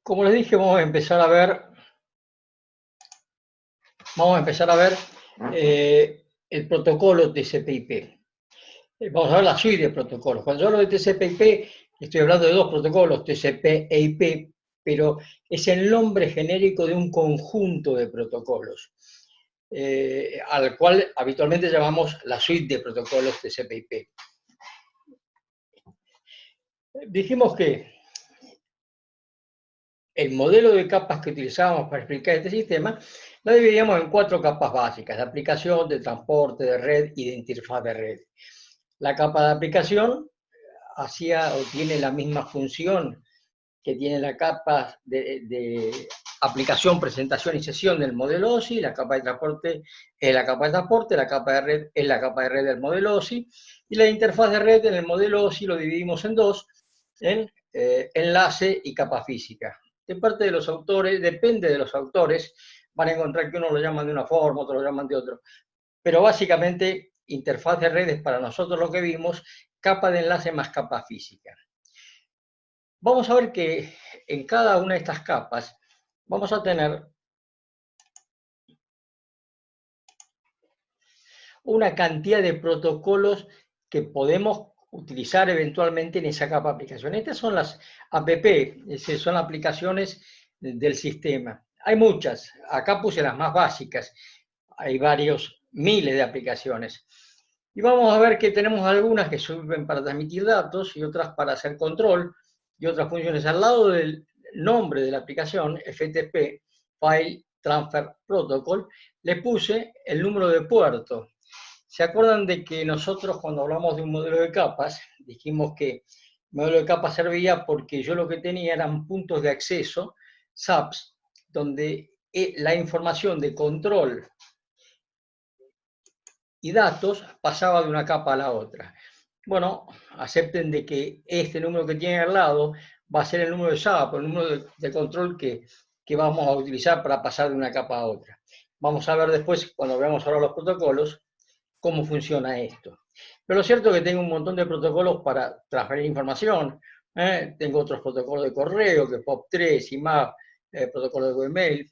Como les dije, vamos a empezar a ver el protocolo TCP/IP. Vamos a ver la suite de protocolos. Cuando yo hablo de TCP/IP, estoy hablando de dos protocolos, TCP e IP, pero es el nombre genérico de un conjunto de protocolos, al cual habitualmente llamamos la suite de protocolos TCP/IP. Dijimos que el modelo de capas que utilizábamos para explicar este sistema lo dividíamos en 4 capas básicas: de aplicación, de transporte, de red y de interfaz de red. La capa de aplicación hacía o tiene la misma función que tiene la capa de aplicación, presentación y sesión del modelo OSI. La capa de transporte es la capa de transporte, la capa de red es la capa de red del modelo OSI, y la interfaz de red en el modelo OSI lo dividimos en dos, en enlace y capa física. De parte de los autores, depende de los autores, van a encontrar que uno lo llaman de una forma, otro lo llaman de otro, pero básicamente interfaz de redes para nosotros lo que vimos, capa de enlace más capa física. Vamos a ver que en cada una de estas capas vamos a tener una cantidad de protocolos que podemos utilizar eventualmente en esa capa de aplicación. Estas son las APP, son aplicaciones del sistema. Hay muchas, acá puse las más básicas, hay varios miles de aplicaciones. Y vamos a ver que tenemos algunas que sirven para transmitir datos y otras para hacer control y otras funciones. Al lado del nombre de la aplicación, FTP, File Transfer Protocol, le puse el número de puerto. ¿Se acuerdan de que nosotros cuando hablamos de un modelo de capas, dijimos que el modelo de capas servía porque yo lo que tenía eran puntos de acceso, SAPs, donde la información de control y datos pasaba de una capa a la otra? Bueno, acepten de que este número que tienen al lado va a ser el número de SAP, el número de control que vamos a utilizar para pasar de una capa a otra. Vamos a ver después, cuando veamos ahora los protocolos, cómo funciona esto. Pero lo cierto es que tengo un montón de protocolos para transferir información. Tengo otros protocolos de correo, que POP3, IMAP, protocolo de webmail,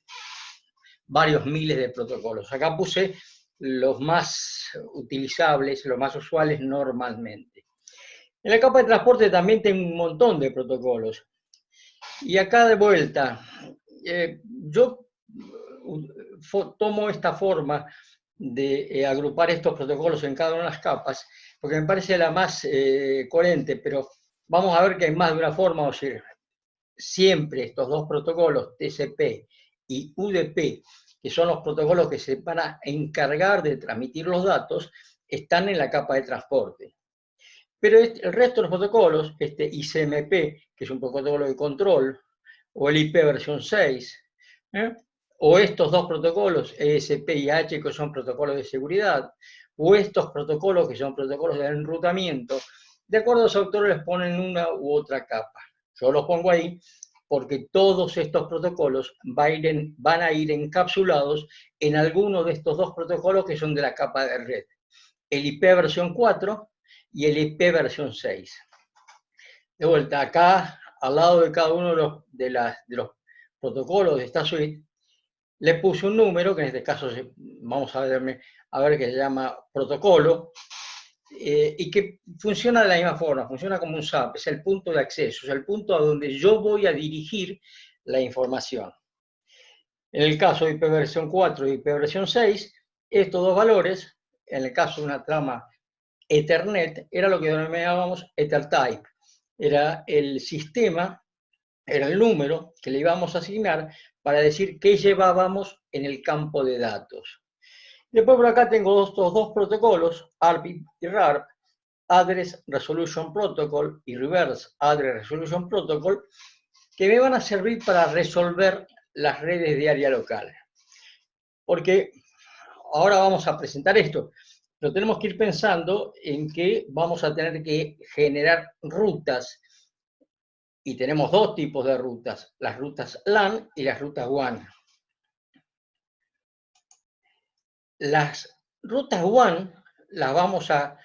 varios miles de protocolos. Acá puse los más utilizables, los más usuales normalmente. En la capa de transporte también tengo un montón de protocolos. Y acá de vuelta, yo tomo esta forma de agrupar estos protocolos en cada una de las capas, porque me parece la más coherente, pero vamos a ver que hay más de una forma. O sea, siempre estos dos protocolos, TCP y UDP, que son los protocolos que se van a encargar de transmitir los datos, están en la capa de transporte. Pero el resto de los protocolos, este ICMP, que es un protocolo de control, o el IP versión 6, o estos dos protocolos, ESP y H, que son protocolos de seguridad, o estos protocolos que son protocolos de enrutamiento, de acuerdo a los autores les ponen una u otra capa. Yo los pongo ahí porque todos estos protocolos van a ir encapsulados en alguno de estos dos protocolos que son de la capa de red. El IP versión 4 y el IP versión 6. De vuelta, acá, al lado de cada uno de los protocolos de esta suite, le puse un número, que en este caso vamos a ver que se llama protocolo, y que funciona de la misma forma, funciona como un SAP, es el punto de acceso, es el punto a donde yo voy a dirigir la información. En el caso de IP versión 4 y IP versión 6, estos dos valores, en el caso de una trama Ethernet, era lo que denominábamos EtherType. Era el sistema, era el número que le íbamos a asignar para decir qué llevábamos en el campo de datos. Después por acá tengo estos dos protocolos, ARP y RARP, Address Resolution Protocol y Reverse Address Resolution Protocol, que me van a servir para resolver las redes de área local. Porque ahora vamos a presentar esto, pero tenemos que ir pensando en que vamos a tener que generar rutas. Y tenemos dos tipos de rutas, las rutas LAN y las rutas WAN. Las rutas WAN las vamos a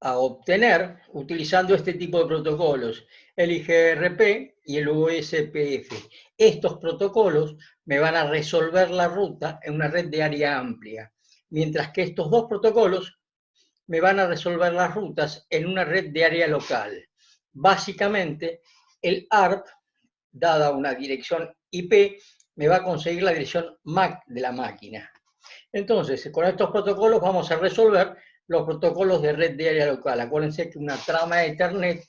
obtener utilizando este tipo de protocolos. el IGRP y el USPF. Estos protocolos me van a resolver la ruta en una red de área amplia, mientras que estos dos protocolos me van a resolver las rutas en una red de área local. Básicamente, el ARP, dada una dirección IP, me va a conseguir la dirección MAC de la máquina. Entonces, con estos protocolos vamos a resolver los protocolos de red de área local. Acuérdense que una trama de Ethernet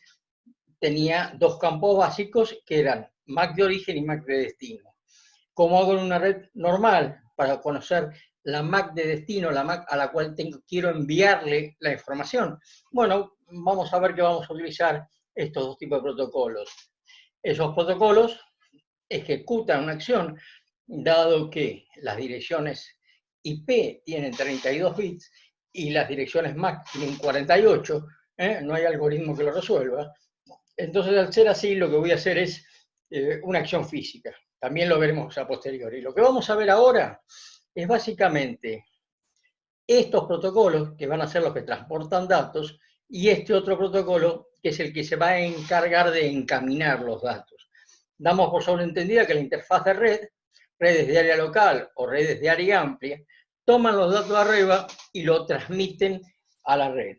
tenía dos campos básicos que eran MAC de origen y MAC de destino. ¿Cómo hago en una red normal para conocer la MAC de destino, la MAC a la cual quiero enviarle la información? Bueno, vamos a ver que vamos a utilizar estos dos tipos de protocolos. Esos protocolos ejecutan una acción, dado que las direcciones IP tienen 32 bits y las direcciones MAC tienen 48, no hay algoritmo que lo resuelva. Entonces, al ser así, lo que voy a hacer es una acción física. También lo veremos a posteriori. Lo que vamos a ver ahora es básicamente estos protocolos, que van a ser los que transportan datos, y este otro protocolo, que es el que se va a encargar de encaminar los datos. Damos por sobreentendida que la interfaz de red, redes de área local o redes de área amplia, toman los datos de arriba y lo transmiten a la red.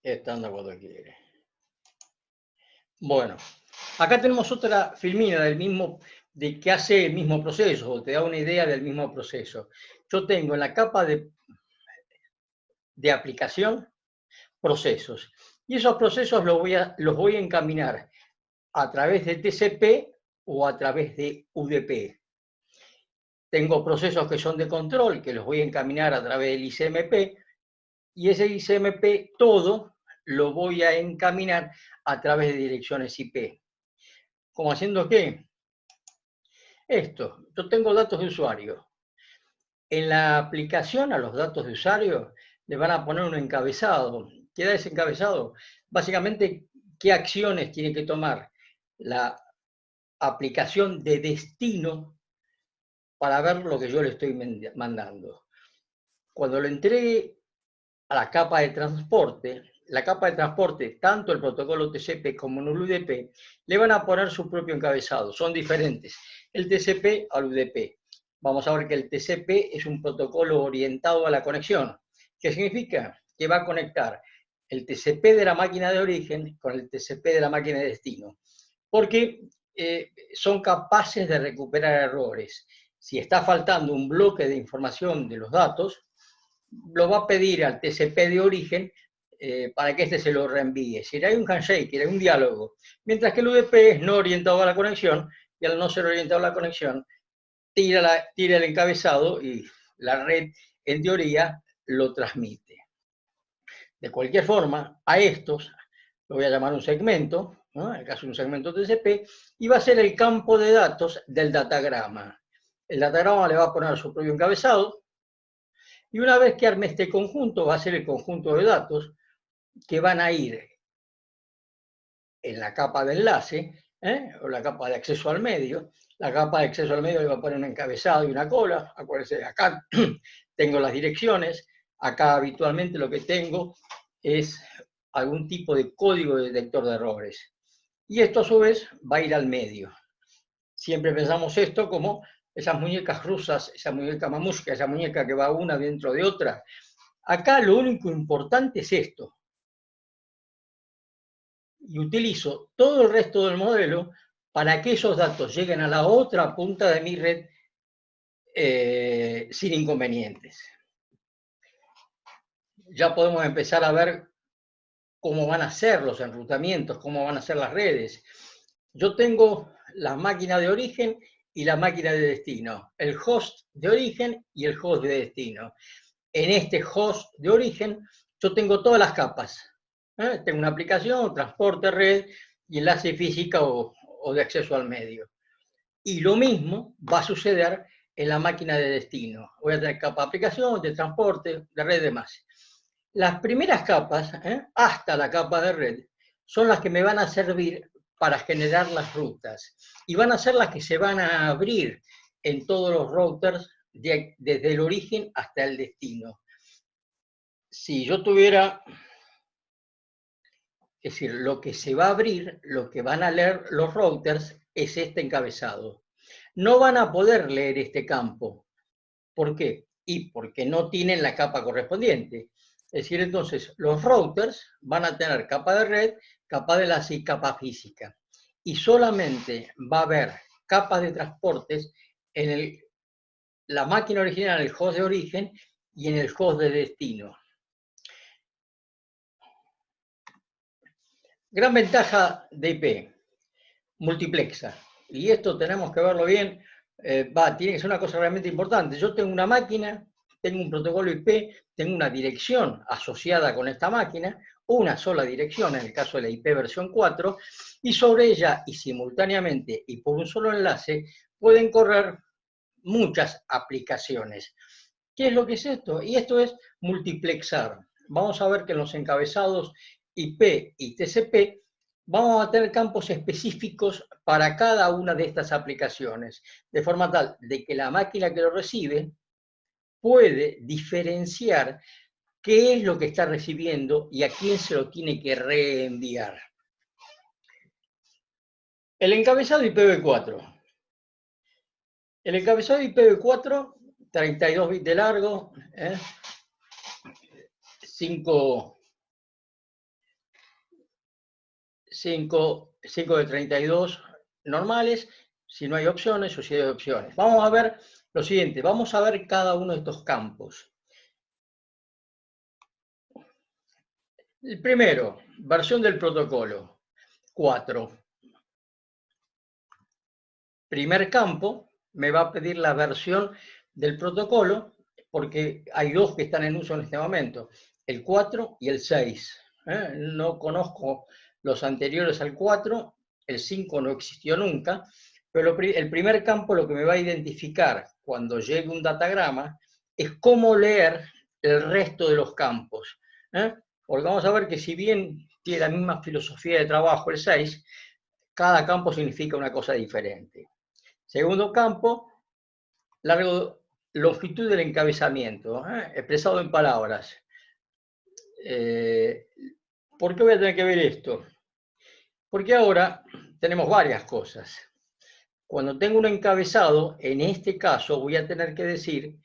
Estando cuando quiere. Bueno, acá tenemos otra filmina del mismo, de que hace el mismo proceso, o te da una idea del mismo proceso. Yo tengo en la capa de aplicación procesos, y esos procesos los voy a encaminar a través de TCP o a través de UDP. Tengo procesos que son de control, que los voy a encaminar a través del ICMP, y ese ICMP todo lo voy a encaminar a través de direcciones IP. ¿Cómo haciendo qué? Esto, yo tengo datos de usuario. En la aplicación a los datos de usuario le van a poner un encabezado. ¿Qué da ese encabezado? Básicamente, ¿qué acciones tiene que tomar la aplicación de destino para ver lo que yo le estoy mandando? Cuando lo entregue a la capa de transporte, tanto el protocolo TCP como el UDP, le van a poner su propio encabezado. Son diferentes, el TCP al UDP. Vamos a ver que el TCP es un protocolo orientado a la conexión. ¿Qué significa? Que va a conectar el TCP de la máquina de origen con el TCP de la máquina de destino. Porque son capaces de recuperar errores. Si está faltando un bloque de información de los datos, lo va a pedir al TCP de origen para que éste se lo reenvíe. Si hay un handshake, hay un diálogo. Mientras que el UDP es no orientado a la conexión, y al no ser orientado a la conexión, tira el encabezado y la red, en teoría, lo transmite. De cualquier forma, a estos lo voy a llamar un segmento, ¿no? En el caso de un segmento TCP, y va a ser el campo de datos del datagrama. El datagrama le va a poner su propio encabezado, y una vez que arme este conjunto, va a ser el conjunto de datos que van a ir en la capa de enlace, o la capa de acceso al medio. La capa de acceso al medio le va a poner un encabezado y una cola. Acuérdense, acá tengo las direcciones, acá habitualmente lo que tengo es algún tipo de código de detector de errores. Y esto a su vez va a ir al medio. Siempre pensamos esto como esas muñecas rusas, esa muñeca mamushka, esa muñeca que va una dentro de otra. Acá lo único importante es esto. Y utilizo todo el resto del modelo para que esos datos lleguen a la otra punta de mi red sin inconvenientes. Ya podemos empezar a ver cómo van a ser los enrutamientos, cómo van a ser las redes. Yo tengo la máquina de origen y la máquina de destino, el host de origen y el host de destino. En este host de origen yo tengo todas las capas. Tengo una aplicación, transporte, red y enlace física o de acceso al medio. Y lo mismo va a suceder en la máquina de destino. Voy a tener capa de aplicación, de transporte, de red y demás. Las primeras capas, hasta la capa de red, son las que me van a servir para generar las rutas. Y van a ser las que se van a abrir en todos los routers desde el origen hasta el destino. Si yo tuviera, es decir, lo que se va a abrir, lo que van a leer los routers es este encabezado. No van a poder leer este campo. ¿Por qué? Y porque no tienen la capa correspondiente. Es decir, entonces, los routers van a tener capa de red, capa de enlace y capa física. Y solamente va a haber capas de transportes en la máquina original, el host de origen, y en el host de destino. Gran ventaja de IP, multiplexa. Y esto tenemos que verlo bien, tiene que ser una cosa realmente importante. Yo tengo una máquina, tengo un protocolo IP, tengo una dirección asociada con esta máquina, una sola dirección en el caso de la IP versión 4, y sobre ella y simultáneamente y por un solo enlace pueden correr muchas aplicaciones. ¿Qué es lo que es esto? Y esto es multiplexar. Vamos a ver que en los encabezados IP y TCP vamos a tener campos específicos para cada una de estas aplicaciones, de forma tal de que la máquina que lo recibe puede diferenciar qué es lo que está recibiendo y a quién se lo tiene que reenviar. El encabezado IPv4. El encabezado IPv4, 32 bits de largo, 5 de 32 normales, si no hay opciones o si hay opciones. Vamos a ver lo siguiente, vamos a ver cada uno de estos campos. El primero, versión del protocolo, 4. Primer campo, me va a pedir la versión del protocolo, porque hay dos que están en uso en este momento, el 4 y el 6. No conozco los anteriores al 4, el 5 no existió nunca, pero el primer campo lo que me va a identificar cuando llegue un datagrama es cómo leer el resto de los campos. Porque vamos a ver que si bien tiene la misma filosofía de trabajo el 6, cada campo significa una cosa diferente. Segundo campo, longitud del encabezamiento, expresado en palabras. ¿Por qué voy a tener que ver esto? Porque ahora tenemos varias cosas. Cuando tengo un encabezado, en este caso voy a tener que decir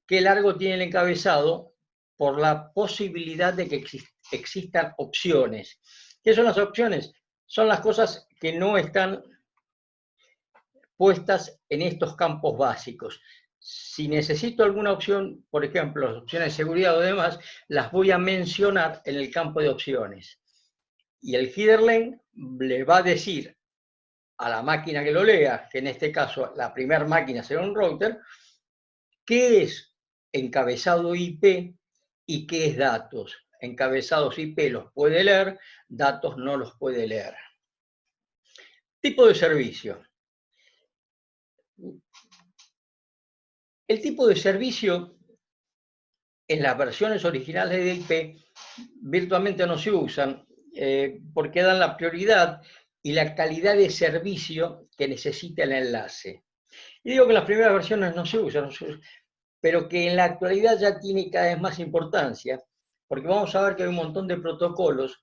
qué largo tiene el encabezado por la posibilidad de que existan opciones. ¿Qué son las opciones? Son las cosas que no están puestas en estos campos básicos. Si necesito alguna opción, por ejemplo, las opciones de seguridad o demás, las voy a mencionar en el campo de opciones. Y el header length le va a decir a la máquina que lo lea, que en este caso la primera máquina será un router, qué es encabezado IP y qué es datos. Encabezados IP los puede leer, datos no los puede leer. Tipo de servicio. El tipo de servicio en las versiones originales de IP virtualmente no se usan porque dan la prioridad y la calidad de servicio que necesita el enlace. Y digo que en las primeras versiones no se usan, pero que en la actualidad ya tiene cada vez más importancia, porque vamos a ver que hay un montón de protocolos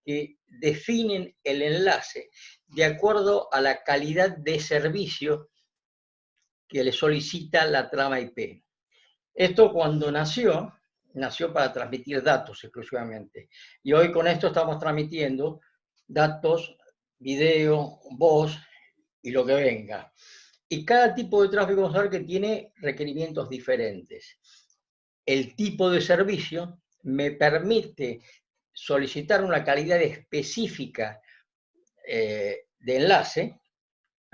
que definen el enlace de acuerdo a la calidad de servicio que le solicita la trama IP. Esto cuando nació para transmitir datos exclusivamente. Y hoy con esto estamos transmitiendo datos, video, voz y lo que venga. Y cada tipo de tráfico vamos a ver que tiene requerimientos diferentes. El tipo de servicio me permite solicitar una calidad específica de enlace,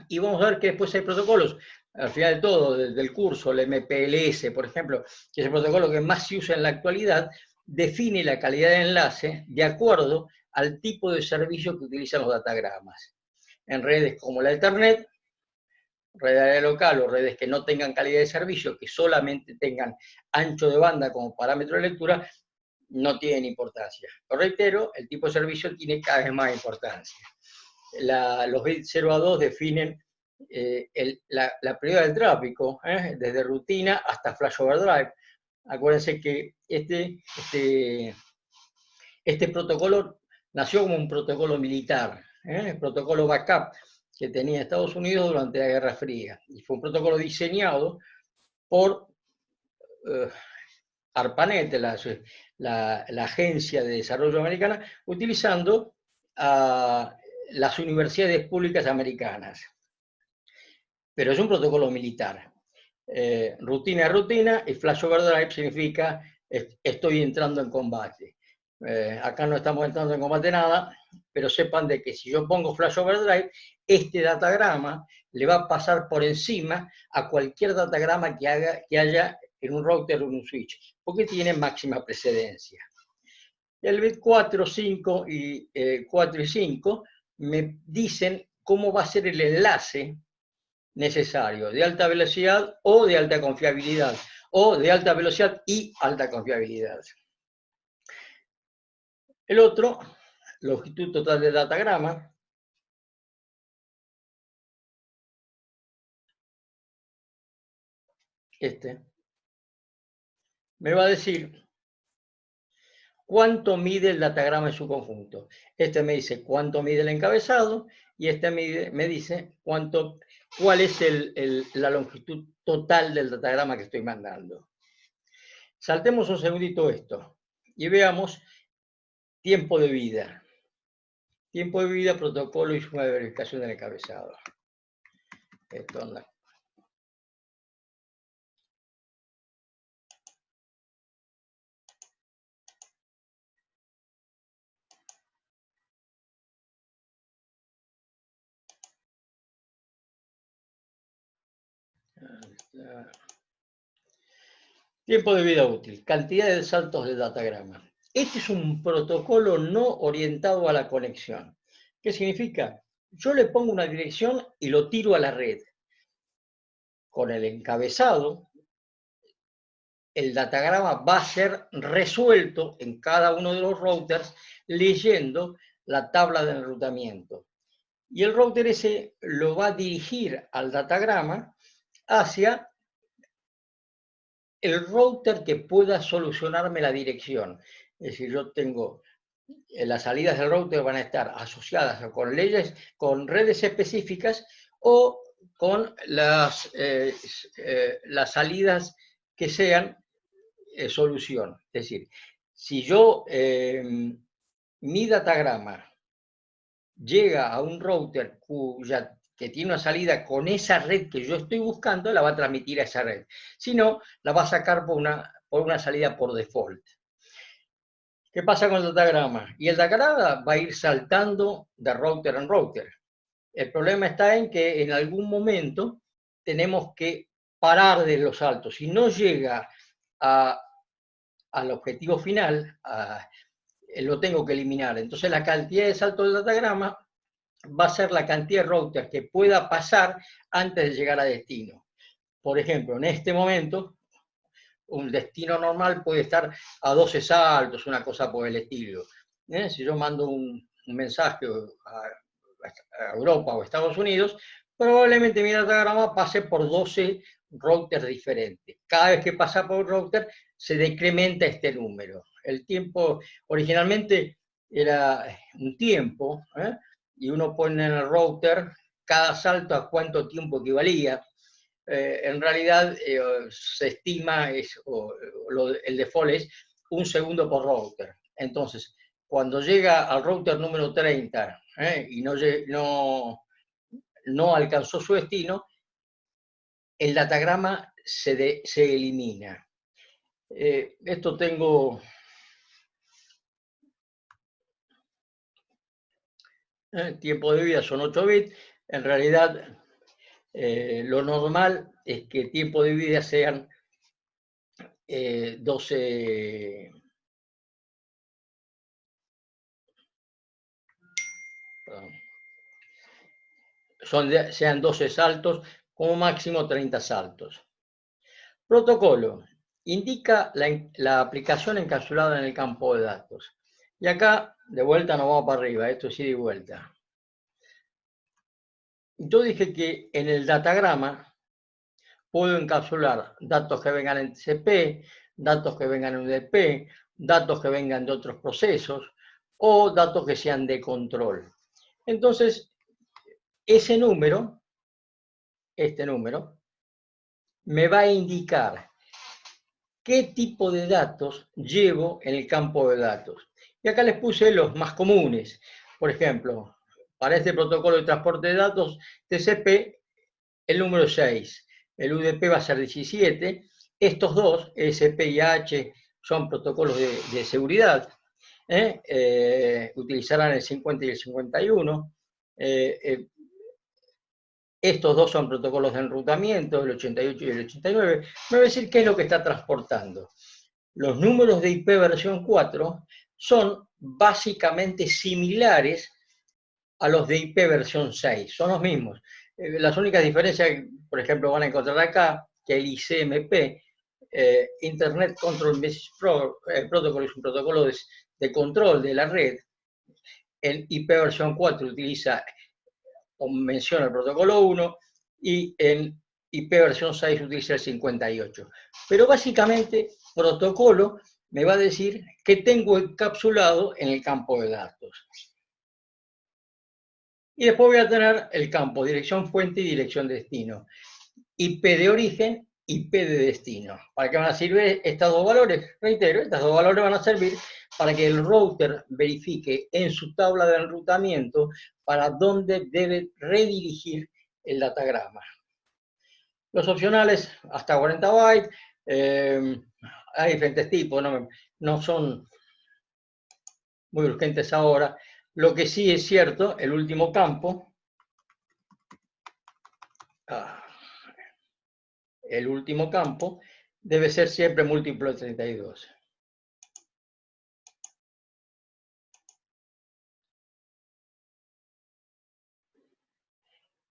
y vamos a ver que después hay protocolos, al final de todo, del curso, el MPLS, por ejemplo, que es el protocolo que más se usa en la actualidad, define la calidad de enlace de acuerdo al tipo de servicio que utilizan los datagramas. En redes como la Ethernet, red de área local o redes que no tengan calidad de servicio, que solamente tengan ancho de banda como parámetro de lectura, no tienen importancia. Lo reitero, el tipo de servicio tiene cada vez más importancia. Los bits 0 a 2 definen la prioridad del tráfico, desde rutina hasta flash overdrive. Acuérdense que este protocolo nació como un protocolo militar, el protocolo backup que tenía Estados Unidos durante la Guerra Fría. Y fue un protocolo diseñado por ARPANET, la Agencia de Desarrollo Americana, utilizando a las universidades públicas americanas. Pero es un protocolo militar. Rutina es rutina y flash overdrive significa estoy entrando en combate. Acá no estamos entrando en combate nada, pero sepan de que si yo pongo flash overdrive, este datagrama le va a pasar por encima a cualquier datagrama que haya en un router o en un switch, porque tiene máxima precedencia. El bit 4, 5 y 4 y 5 me dicen cómo va a ser el enlace necesario, de alta velocidad o de alta confiabilidad, o de alta velocidad y alta confiabilidad. El otro, longitud total del datagrama, me va a decir cuánto mide el datagrama en su conjunto. Este me dice cuánto mide el encabezado y este me dice cuál es la longitud total del datagrama que estoy mandando. Saltemos un segundito esto y veamos tiempo de vida. Tiempo de vida, protocolo y suma de verificación del encabezado. Esto anda. Tiempo de vida útil, cantidad de saltos de datagrama. Este es un protocolo no orientado a la conexión. ¿Qué significa? Yo le pongo una dirección y lo tiro a la red. Con el encabezado, el datagrama va a ser resuelto en cada uno de los routers leyendo la tabla de enrutamiento. Y el router ese lo va a dirigir al datagrama hacia el router que pueda solucionarme la dirección. Es decir, yo tengo, las salidas del router van a estar asociadas con redes específicas o con las salidas que sean solución. Es decir, si yo, mi datagrama llega a un router que tiene una salida con esa red que yo estoy buscando, la va a transmitir a esa red. Si no, la va a sacar por una salida por default. ¿Qué pasa con el datagrama? Y el datagrama va a ir saltando de router en router. El problema está en que en algún momento tenemos que parar de los saltos. Si no llega al objetivo final, lo tengo que eliminar. Entonces la cantidad de saltos del datagrama va a ser la cantidad de routers que pueda pasar antes de llegar a destino. Por ejemplo, en este momento, un destino normal puede estar a 12 saltos, una cosa por el estilo. Si yo mando un mensaje a Europa o Estados Unidos, probablemente mi datagrama pase por 12 routers diferentes. Cada vez que pasa por un router, se decrementa este número. El tiempo originalmente era un tiempo, y uno pone en el router cada salto a cuánto tiempo equivalía. En realidad se estima, el default es 1 segundo por router. Entonces, cuando llega al router número 30 y no alcanzó su destino, el datagrama se elimina. Esto tengo... tiempo de vida son 8 bits. En realidad, lo normal es que tiempo de vida sean 12... sean 12 saltos, como máximo 30 saltos. Protocolo. Indica la aplicación encapsulada en el campo de datos. Y acá, de vuelta, nos vamos para arriba. Esto sí de vuelta. yo dije que en el datagrama puedo encapsular datos que vengan en TCP, datos que vengan en UDP, datos que vengan de otros procesos o datos que sean de control. Entonces, ese número, este número, me va a indicar qué tipo de datos llevo en el campo de datos. Y acá les puse los más comunes. Por ejemplo, para este protocolo de transporte de datos, TCP, el número 6, el UDP va a ser 17. Estos dos, ESP y H, son protocolos de seguridad. Utilizarán el 50 y el 51. Estos dos son protocolos de enrutamiento, el 88 y el 89. Me va a decir qué es lo que está transportando. Los números de IP versión 4 son básicamente similares a los de IP versión 6, son los mismos. Las únicas diferencias, por ejemplo, van a encontrar acá que el ICMP, Internet Control Message Protocol, es un protocolo de control de la red. El IP versión 4 utiliza o menciona el protocolo 1 y en IP versión 6 utiliza el 58. Pero básicamente, protocolo me va a decir que tengo encapsulado en el campo de datos. Y después voy a tener el campo dirección fuente y dirección destino. IP de origen, IP de destino. ¿Para qué van a servir estos dos valores? Reitero, estos dos valores van a servir para que el router verifique en su tabla de enrutamiento para dónde debe redirigir el datagrama. Los opcionales, hasta 40 bytes, hay diferentes tipos, no son muy urgentes ahora. Lo que sí es cierto, el último campo, debe ser siempre múltiplo de 32.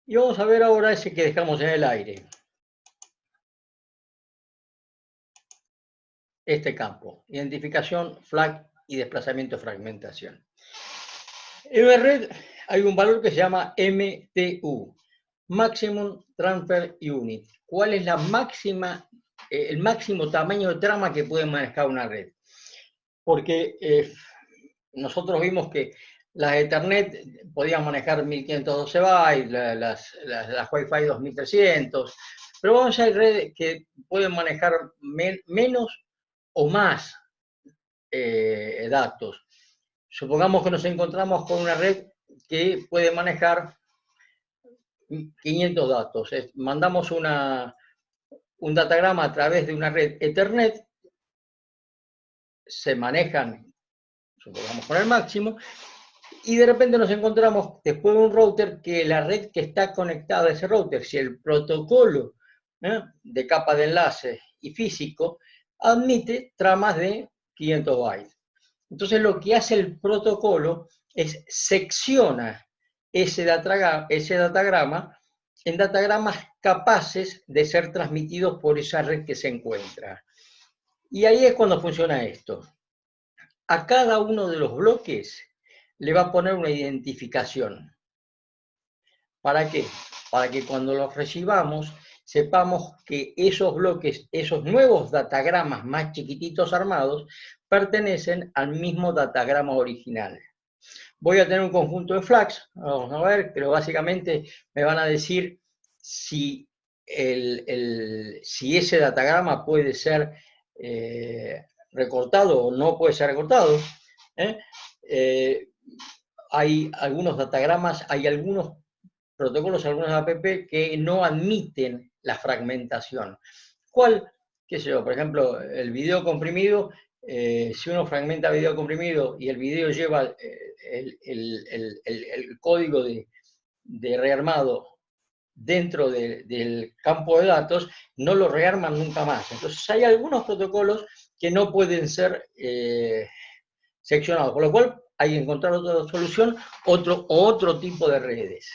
Y vamos a ver ahora ese que dejamos en el aire. Este campo, identificación, flag y desplazamiento de fragmentación. En la red hay un valor que se llama MTU, Maximum Transfer Unit. ¿Cuál es la máxima, el máximo tamaño de trama que puede manejar una red? Porque nosotros vimos que las Ethernet podían manejar 1512 bytes, las Wi-Fi 2300, pero vamos a ver redes que pueden manejar menos o más datos. Supongamos que nos encontramos con una red que puede manejar 500 datos. Mandamos un datagrama a través de una red Ethernet, se manejan, supongamos con el máximo, y de repente nos encontramos después de un router que la red que está conectada a ese router, si el protocolo de capa de enlace y físico admite tramas de 500 bytes. Entonces lo que hace el protocolo es secciona ese datagrama en datagramas capaces de ser transmitidos por esa red que se encuentra. Y ahí es cuando funciona esto. A cada uno de los bloques le va a poner una identificación. ¿Para qué? Para que cuando los recibamos sepamos que esos bloques, esos nuevos datagramas más chiquititos armados, pertenecen al mismo datagrama original. Voy a tener un conjunto de flags, vamos a ver, pero básicamente me van a decir si, si ese datagrama puede ser recortado o no puede ser recortado. Hay algunos datagramas, hay algunos protocolos, algunos app que no admiten la fragmentación. ¿Cuál? ¿Qué sé yo? Por ejemplo, el video comprimido, si uno fragmenta video comprimido y el video lleva el código de rearmado dentro del campo de datos, no lo rearman nunca más. Entonces hay algunos protocolos que no pueden ser seccionados, por lo cual hay que encontrar otra solución, otro tipo de redes.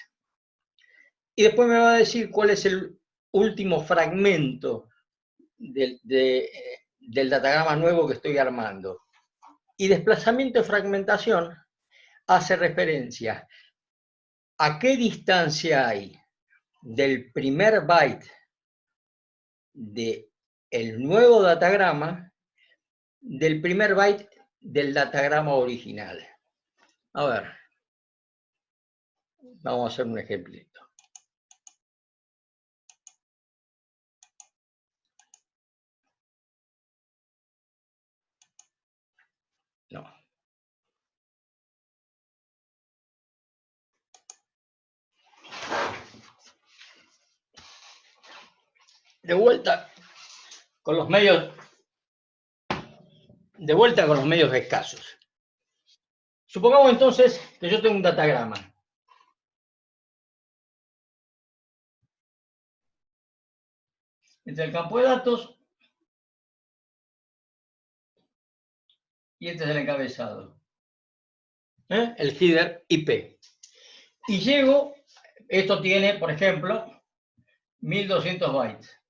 Y después me va a decir cuál es el último fragmento del datagrama nuevo que estoy armando. Y desplazamiento de fragmentación hace referencia ¿A qué distancia hay del primer byte del nuevo datagrama del primer byte del datagrama original? A ver, vamos a hacer un ejemplito. No. De vuelta con los medios escasos. Supongamos entonces que yo tengo un datagrama. Entre el campo de datos y este es el encabezado. El header IP. Y llego, esto tiene, por ejemplo, 1200 bytes.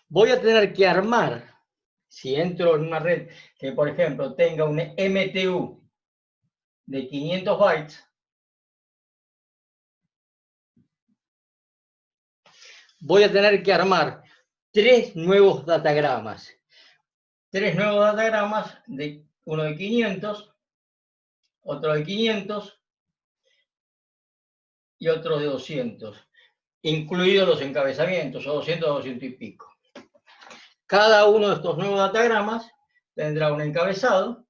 Voy a tener que armar, si entro en una red que, por ejemplo, tenga un MTU de 500 bytes, voy a tener que armar 3 nuevos datagramas. 3 nuevos datagramas, uno de 500, otro de 500 y otro de 200, incluidos los encabezamientos, o 200 o 200 y pico. Cada uno de estos nuevos datagramas tendrá un encabezado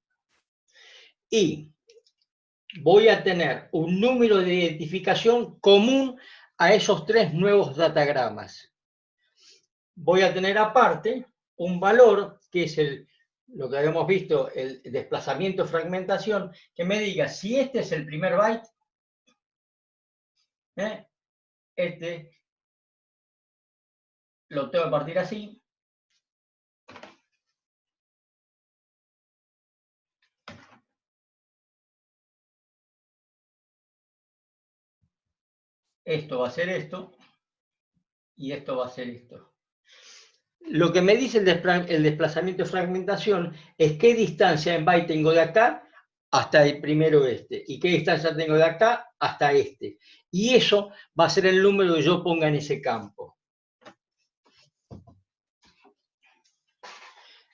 y voy a tener un número de identificación común a esos 3 nuevos datagramas. Voy a tener aparte un valor que es lo que habíamos visto, el desplazamiento fragmentación, que me diga si este es el primer byte, este lo tengo que partir así. Esto va a ser esto y esto va a ser esto. Lo que me dice el desplazamiento de fragmentación es qué distancia en byte tengo de acá hasta el primero este, y qué distancia tengo de acá hasta este. Y eso va a ser el número que yo ponga en ese campo.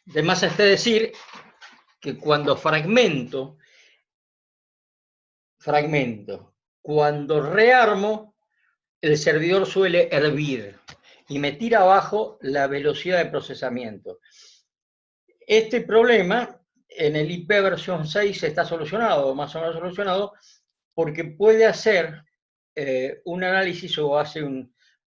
De más está decir que cuando fragmento, cuando rearmo, el servidor suele hervir y me tira abajo la velocidad de procesamiento. Este problema en el IP versión 6 está solucionado, más o menos solucionado, porque puede hacer un análisis o hace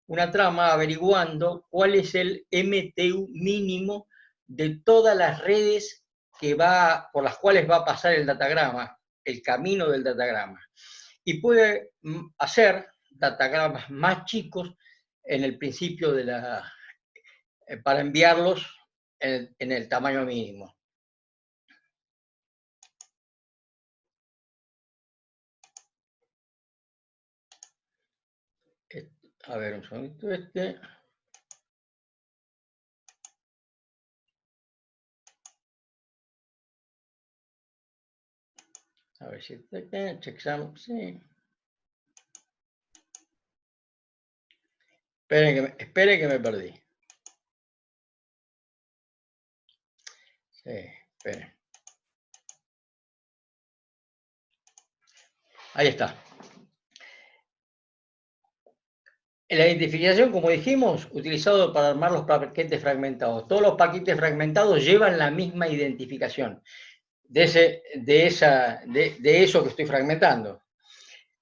una trama averiguando cuál es el MTU mínimo de todas las redes por las cuales va a pasar el datagrama, el camino del datagrama. Y puede hacer datagramas más chicos en el principio para enviarlos en el tamaño mínimo. A ver, un segundito este. A ver si está acá, checksum, sí. Esperen que me perdí. Sí, esperen. Ahí está. La identificación, como dijimos, utilizado para armar los paquetes fragmentados. Todos los paquetes fragmentados llevan la misma identificación de eso que estoy fragmentando.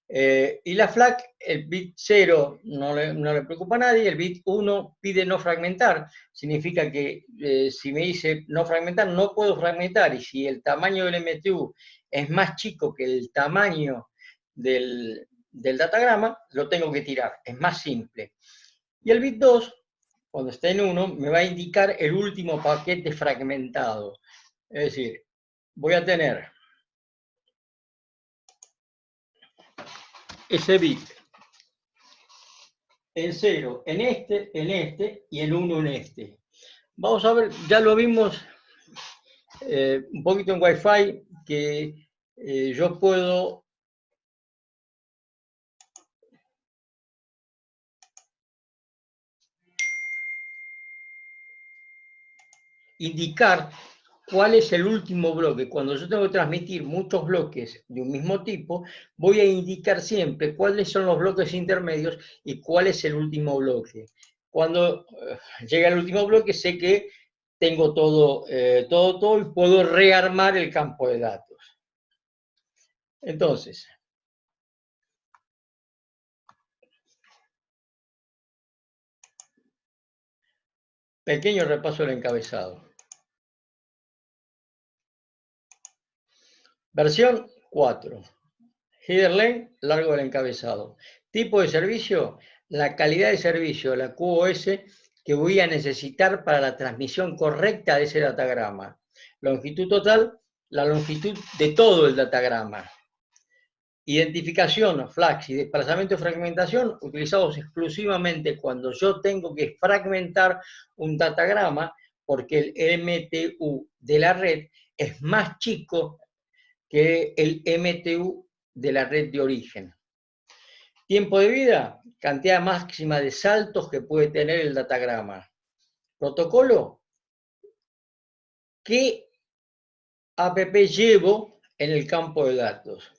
Y la FLAC, el bit 0 no le preocupa a nadie, el bit 1 pide no fragmentar. Significa que si me dice no fragmentar, no puedo fragmentar. Y si el tamaño del MTU es más chico que el tamaño del datagrama, lo tengo que tirar. Es más simple. Y el bit 2, cuando esté en 1, me va a indicar el último paquete fragmentado. Es decir, voy a tener ese bit, el 0 en este y el 1 en este. Vamos a ver, ya lo vimos un poquito en Wi-Fi, que yo puedo indicar cuál es el último bloque. Cuando yo tengo que transmitir muchos bloques de un mismo tipo, voy a indicar siempre cuáles son los bloques intermedios y cuál es el último bloque. Cuando llega el último bloque, sé que tengo todo y puedo rearmar el campo de datos. Entonces, pequeño repaso del encabezado. Versión 4. Header length, largo del encabezado. Tipo de servicio, la calidad de servicio, la QoS que voy a necesitar para la transmisión correcta de ese datagrama. Longitud total, la longitud de todo el datagrama. Identificación, flags y desplazamiento y fragmentación utilizados exclusivamente cuando yo tengo que fragmentar un datagrama porque el MTU de la red es más chico que el MTU de la red de origen. Tiempo de vida, cantidad máxima de saltos que puede tener el datagrama. Protocolo, ¿qué app llevo en el campo de datos?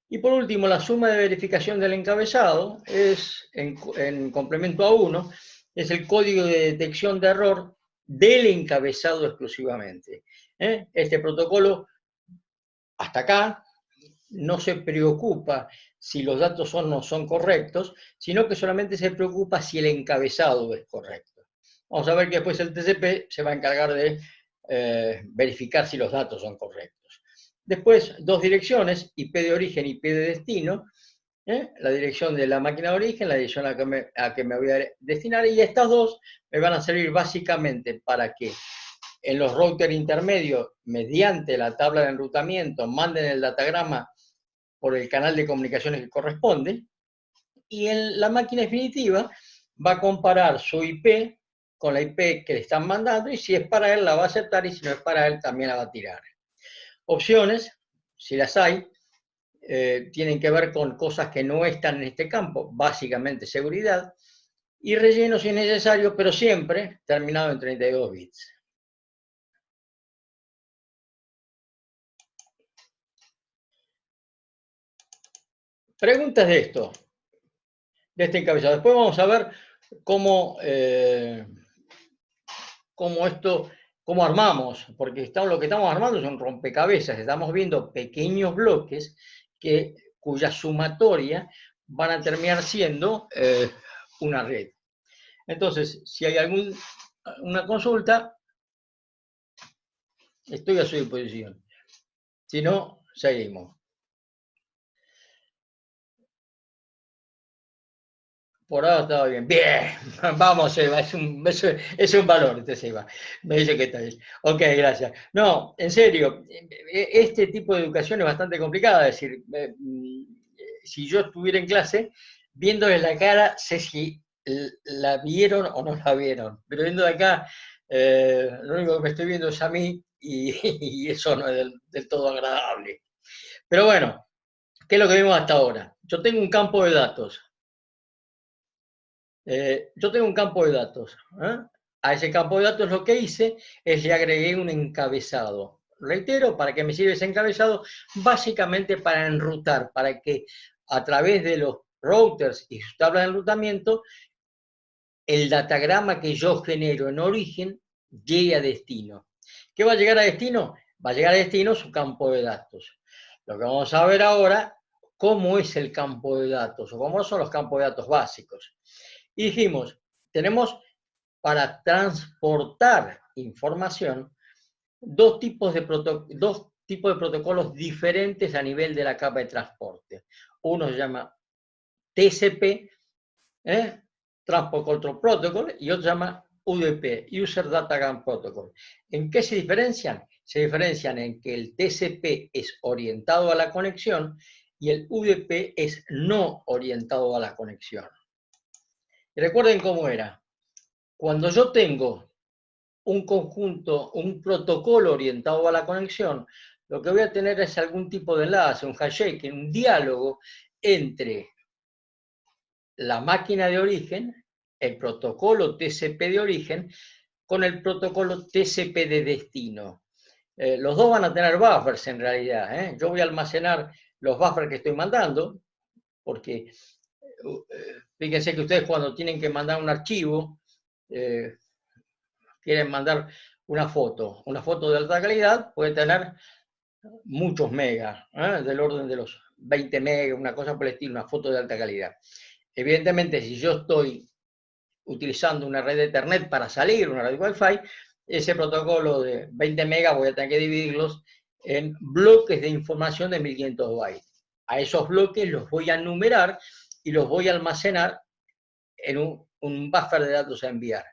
Y por último, la suma de verificación del encabezado es, en complemento a 1, es el código de detección de error del encabezado exclusivamente. Este protocolo, hasta acá, no se preocupa si los datos son o no son correctos, sino que solamente se preocupa si el encabezado es correcto. Vamos a ver que después el TCP se va a encargar de verificar si los datos son correctos. Después, dos direcciones, IP de origen y IP de destino, la dirección de la máquina de origen, la dirección a que me voy a destinar, y estas dos me van a servir básicamente para que en los routers intermedios, mediante la tabla de enrutamiento, manden el datagrama por el canal de comunicaciones que corresponde, y en la máquina definitiva va a comparar su IP con la IP que le están mandando, y si es para él la va a aceptar, y si no es para él también la va a tirar. Opciones, si las hay, tienen que ver con cosas que no están en este campo, básicamente seguridad, y relleno si es necesario, pero siempre terminado en 32 bits. Preguntas de esto, de este encabezado. Después vamos a ver cómo, cómo armamos, porque lo que estamos armando es un rompecabezas, estamos viendo pequeños bloques cuya sumatoria van a terminar siendo una red. Entonces, si hay alguna consulta, estoy a su disposición. Si no, seguimos. Por ahora estaba bien. Bien, vamos, Eva, es un valor, este Eva. Me dice que está bien. Ok, gracias. No, en serio, este tipo de educación es bastante complicada. Es decir, si yo estuviera en clase, viéndole la cara, sé si la vieron o no la vieron. Pero viendo de acá, lo único que me estoy viendo es a mí y eso no es del todo agradable. Pero bueno, ¿qué es lo que vimos hasta ahora? Yo tengo un campo de datos. Yo tengo un campo de datos. A ese campo de datos lo que hice es le agregué un encabezado. Reitero, ¿para qué me sirve ese encabezado? Básicamente para enrutar, para que a través de los routers y su tabla de enrutamiento, el datagrama que yo genero en origen llegue a destino. ¿Qué va a llegar a destino? Va a llegar a destino su campo de datos. Lo que vamos a ver ahora, cómo es el campo de datos o cómo son los campos de datos básicos. Y dijimos, tenemos para transportar información dos tipos de protocolos diferentes a nivel de la capa de transporte. Uno se llama TCP, Transport Control Protocol, y otro se llama UDP, User Datagram Protocol. ¿En qué se diferencian? Se diferencian en que el TCP es orientado a la conexión y el UDP es no orientado a la conexión. Y recuerden cómo era. Cuando yo tengo un conjunto, un protocolo orientado a la conexión, lo que voy a tener es algún tipo de enlace, un handshake, un diálogo entre la máquina de origen, el protocolo TCP de origen, con el protocolo TCP de destino. Los dos van a tener buffers en realidad. Yo voy a almacenar los buffers que estoy mandando, porque fíjense que ustedes cuando tienen que mandar un archivo, quieren mandar una foto de alta calidad, puede tener muchos megas, del orden de los 20 megas, una cosa por el estilo, una foto de alta calidad. Evidentemente, si yo estoy utilizando una red de Ethernet para salir, una red Wi-Fi, ese protocolo de 20 megas voy a tener que dividirlos en bloques de información de 1500 bytes. A esos bloques los voy a numerar y los voy a almacenar en un buffer de datos a enviar.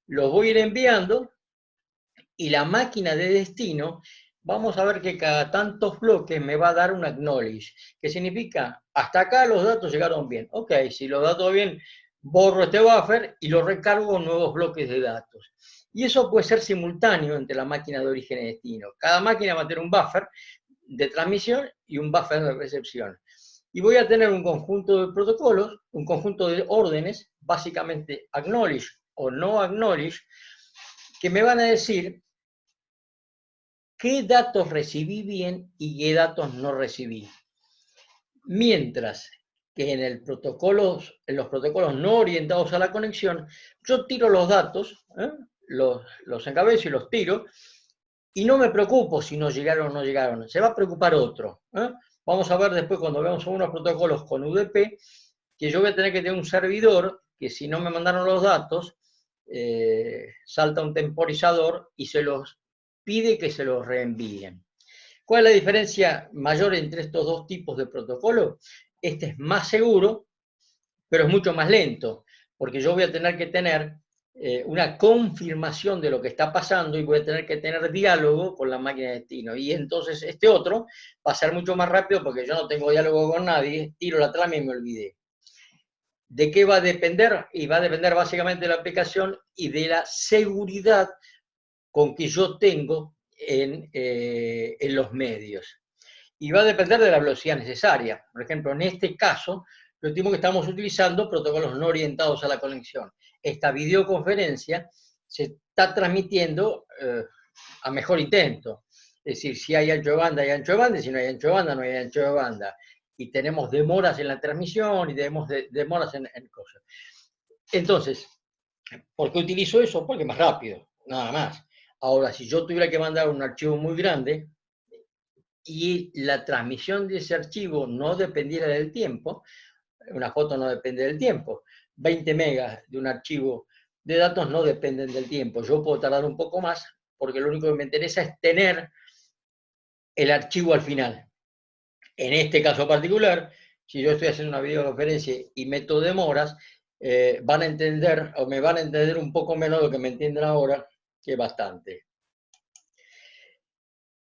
Los voy a ir enviando y la máquina de destino, vamos a ver que cada tantos bloques me va a dar un acknowledge, que significa, hasta acá los datos llegaron bien. Ok, si los datos bien, borro este buffer y lo recargo en nuevos bloques de datos. Y eso puede ser simultáneo entre la máquina de origen y destino. Cada máquina va a tener un buffer de transmisión y un buffer de recepción. Y voy a tener un conjunto de protocolos, un conjunto de órdenes, básicamente acknowledge o no acknowledge, que me van a decir qué datos recibí bien y qué datos no recibí. Mientras que en los protocolos no orientados a la conexión, yo tiro los datos, los encabezo y los tiro, y no me preocupo si no llegaron o no llegaron, se va a preocupar otro. Vamos a ver después cuando veamos unos protocolos con UDP, que yo voy a tener que tener un servidor que si no me mandaron los datos, salta un temporizador y se los pide que se los reenvíen. ¿Cuál es la diferencia mayor entre estos dos tipos de protocolo? Este es más seguro, pero es mucho más lento, porque yo voy a tener que tener una confirmación de lo que está pasando y voy a tener que tener diálogo con la máquina de destino. Y entonces este otro va a ser mucho más rápido porque yo no tengo diálogo con nadie, tiro la trama y me olvidé. ¿De qué va a depender? Y va a depender básicamente de la aplicación y de la seguridad con que yo tengo en los medios. Y va a depender de la velocidad necesaria. Por ejemplo, en este caso, lo último que estamos utilizando, protocolos no orientados a la conexión. Esta videoconferencia se está transmitiendo a mejor intento. Es decir, si hay ancho de banda, hay ancho de banda, y si no hay ancho de banda, no hay ancho de banda. Y tenemos demoras en la transmisión y tenemos demoras en cosas. Entonces, ¿por qué utilizo eso? Porque es más rápido, nada más. Ahora, si yo tuviera que mandar un archivo muy grande y la transmisión de ese archivo no dependiera del tiempo, una foto no depende del tiempo, 20 megas de un archivo de datos no dependen del tiempo. Yo puedo tardar un poco más porque lo único que me interesa es tener el archivo al final. En este caso particular, si yo estoy haciendo una videoconferencia y meto demoras, van a entender, o me van a entender un poco menos de lo que me entienden ahora, que bastante.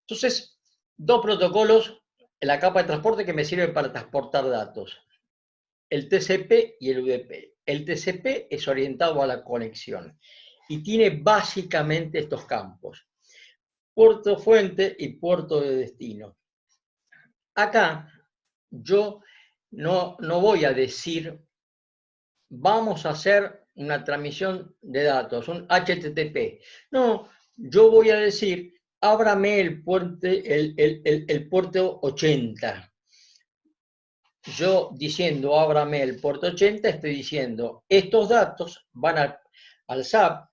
Entonces, dos protocolos en la capa de transporte que me sirven para transportar datos. El TCP y el UDP. El TCP es orientado a la conexión y tiene básicamente estos campos: puerto fuente y puerto de destino. Acá yo no voy a decir vamos a hacer una transmisión de datos, un HTTP. No, yo voy a decir ábrame el puerto 80. Yo diciendo ábrame el puerto 80, estoy diciendo estos datos van al SAP,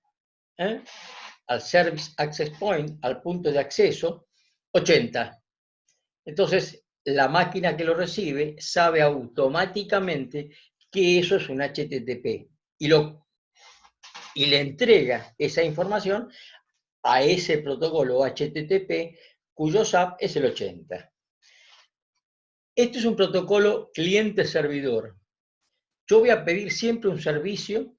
al Service Access Point, al punto de acceso 80. Entonces, la máquina que lo recibe sabe automáticamente que eso es un HTTP y le entrega esa información a ese protocolo HTTP cuyo SAP es el 80. Este es un protocolo cliente-servidor. Yo voy a pedir siempre un servicio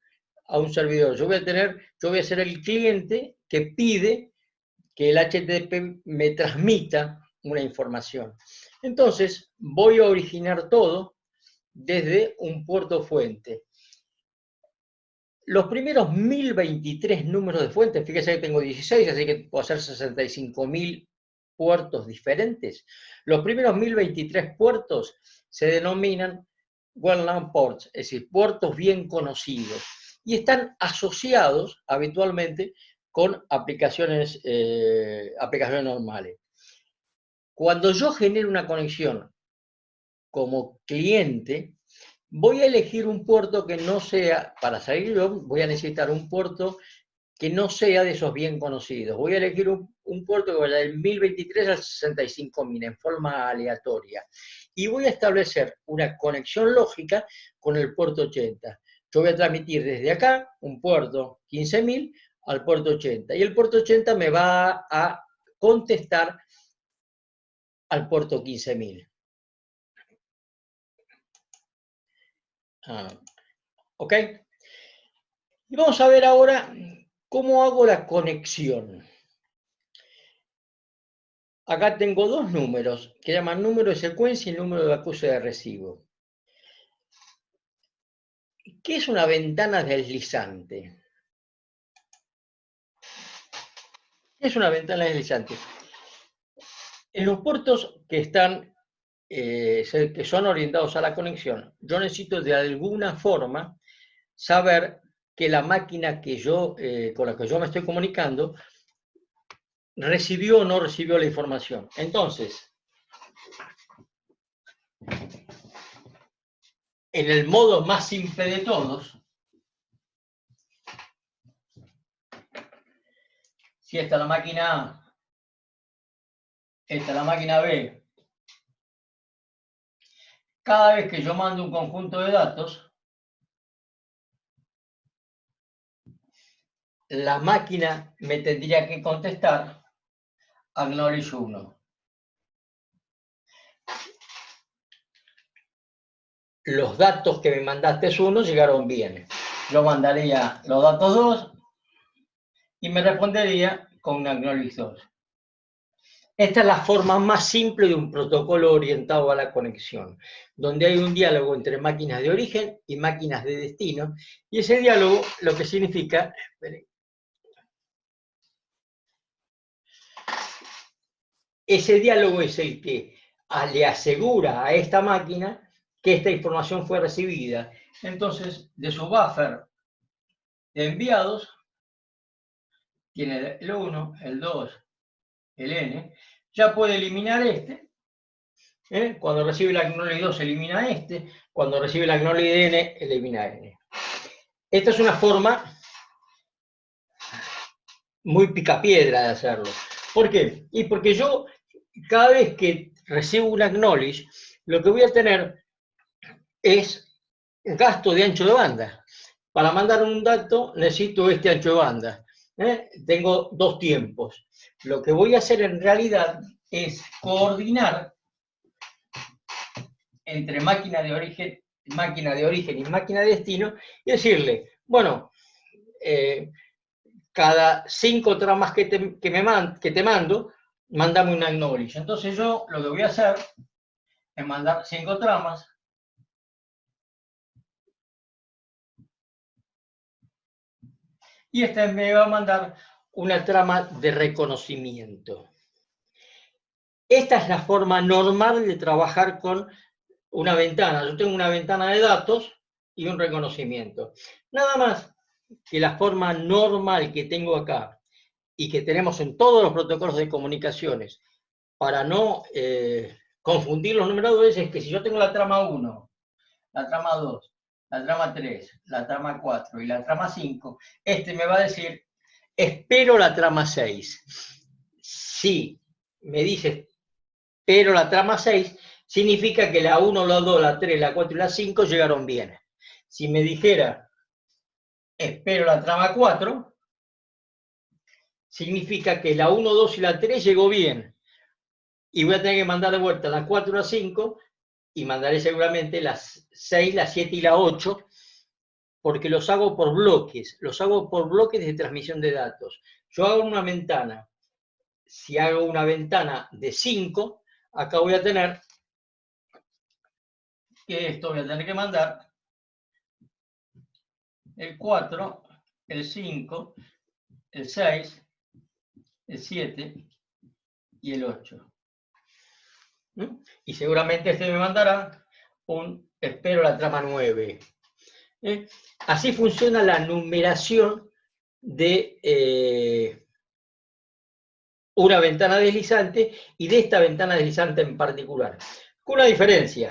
a un servidor. Yo voy a ser el cliente que pide que el HTTP me transmita una información. Entonces, voy a originar todo desde un puerto fuente. Los primeros 1023 números de fuente, fíjese que tengo 16, así que puedo hacer 65.000 puertos diferentes. Los primeros 1023 puertos se denominan well-known ports, es decir, puertos bien conocidos, y están asociados habitualmente con aplicaciones normales. Cuando yo genero una conexión como cliente, voy a elegir un puerto que no sea, para salir yo, voy a necesitar un puerto que no sea de esos bien conocidos. Voy a elegir un puerto que vaya del 1023 al 65.000 en forma aleatoria. Y voy a establecer una conexión lógica con el puerto 80. Yo voy a transmitir desde acá un puerto 15.000 al puerto 80. Y el puerto 80 me va a contestar al puerto 15.000. ¿Ok? Y vamos a ver ahora cómo hago la conexión. Acá tengo dos números que llaman número de secuencia y número de acuse de recibo. ¿Qué es una ventana deslizante? ¿Qué es una ventana deslizante? En los puertos que están, que son orientados a la conexión, yo necesito de alguna forma saber que la máquina que con la que yo me estoy comunicando recibió o no recibió la información. Entonces, en el modo más simple de todos, si esta es la máquina A, esta es la máquina B, cada vez que yo mando un conjunto de datos, la máquina me tendría que contestar acknowledge 1. Los datos que me mandaste 1 llegaron bien. Yo mandaría los datos 2 y me respondería con un acknowledge 2. Esta es la forma más simple de un protocolo orientado a la conexión, donde hay un diálogo entre máquinas de origen y máquinas de destino, y ese diálogo lo que significa... Ese diálogo es el que le asegura a esta máquina que esta información fue recibida. Entonces, de su buffer de enviados, tiene el 1, el 2, el n, ya puede eliminar este. Cuando recibe el acknowledge 2 elimina este, cuando recibe el acknowledge n, elimina n. Esta es una forma muy picapiedra de hacerlo. ¿Por qué? Y porque yo, cada vez que recibo un acknowledge, lo que voy a tener es gasto de ancho de banda. Para mandar un dato necesito este ancho de banda. Tengo dos tiempos. Lo que voy a hacer en realidad es coordinar entre máquina de origen y máquina de destino y decirle, bueno, cada 5 tramas que te mando, mándame un acknowledge. Entonces yo lo que voy a hacer es mandar 5 tramas y este me va a mandar una trama de reconocimiento. Esta es la forma normal de trabajar con una ventana. Yo tengo una ventana de datos y un reconocimiento. Nada más que la forma normal que tengo acá y que tenemos en todos los protocolos de comunicaciones para no confundir los numeradores es que si yo tengo la trama 1, la trama 2, la trama 3, la trama 4 y la trama 5, este me va a decir, espero la trama 6. Si me dice, espero la trama 6, significa que la 1, la 2, la 3, la 4 y la 5 llegaron bien. Si me dijera, espero la trama 4, significa que la 1, 2 y la 3 llegó bien. Y voy a tener que mandar de vuelta la 4 y la 5, y mandaré seguramente las 6, la 7 y la 8, porque los hago por bloques de transmisión de datos. Yo hago una ventana, si hago una ventana de 5, acá voy a tener que esto voy a tener que mandar el 4, el 5, el 6, el 7, y el 8. Y seguramente este me mandará espero la trama 9. Así funciona la numeración de una ventana deslizante y de esta ventana deslizante en particular. Con una diferencia.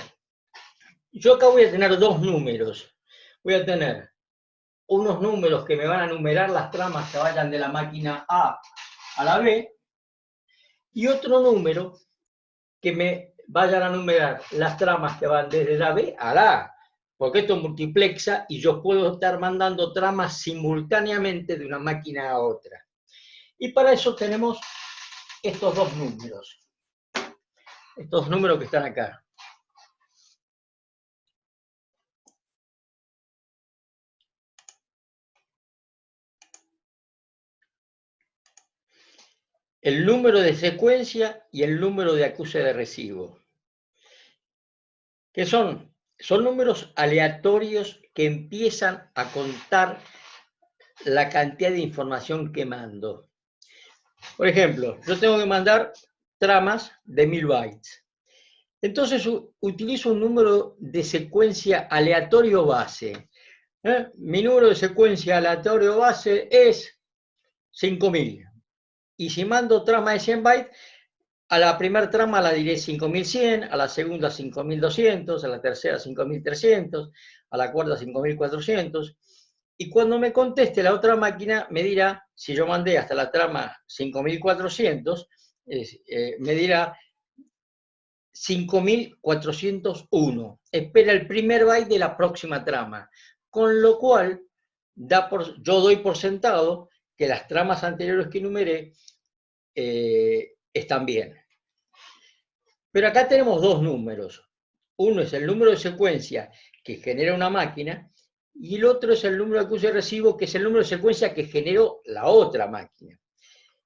Yo acá voy a tener dos números. Voy a tener unos números que me van a numerar las tramas que vayan de la máquina A a la B y otro número que me vayan a numerar las tramas que van desde la B a la A, porque esto multiplexa y yo puedo estar mandando tramas simultáneamente de una máquina a otra. Y para eso tenemos estos dos números que están acá. El número de secuencia y el número de acuse de recibo. ¿Qué son? Son números aleatorios que empiezan a contar la cantidad de información que mando. Por ejemplo, yo tengo que mandar tramas de 1000 bytes. Entonces utilizo un número de secuencia aleatorio base. Mi número de secuencia aleatorio base es 5000. Y si mando trama de 100 bytes, a la primera trama la diré 5100, a la segunda 5200, a la tercera 5300, a la cuarta 5400. Y cuando me conteste la otra máquina, me dirá, si yo mandé hasta la trama 5400, me dirá 5401. Espera el primer byte de la próxima trama. Con lo cual, yo doy por sentado que las tramas anteriores que enumeré están bien. Pero acá tenemos dos números. Uno es el número de secuencia que genera una máquina y el otro es el número de acuse de recibo, que es el número de secuencia que generó la otra máquina.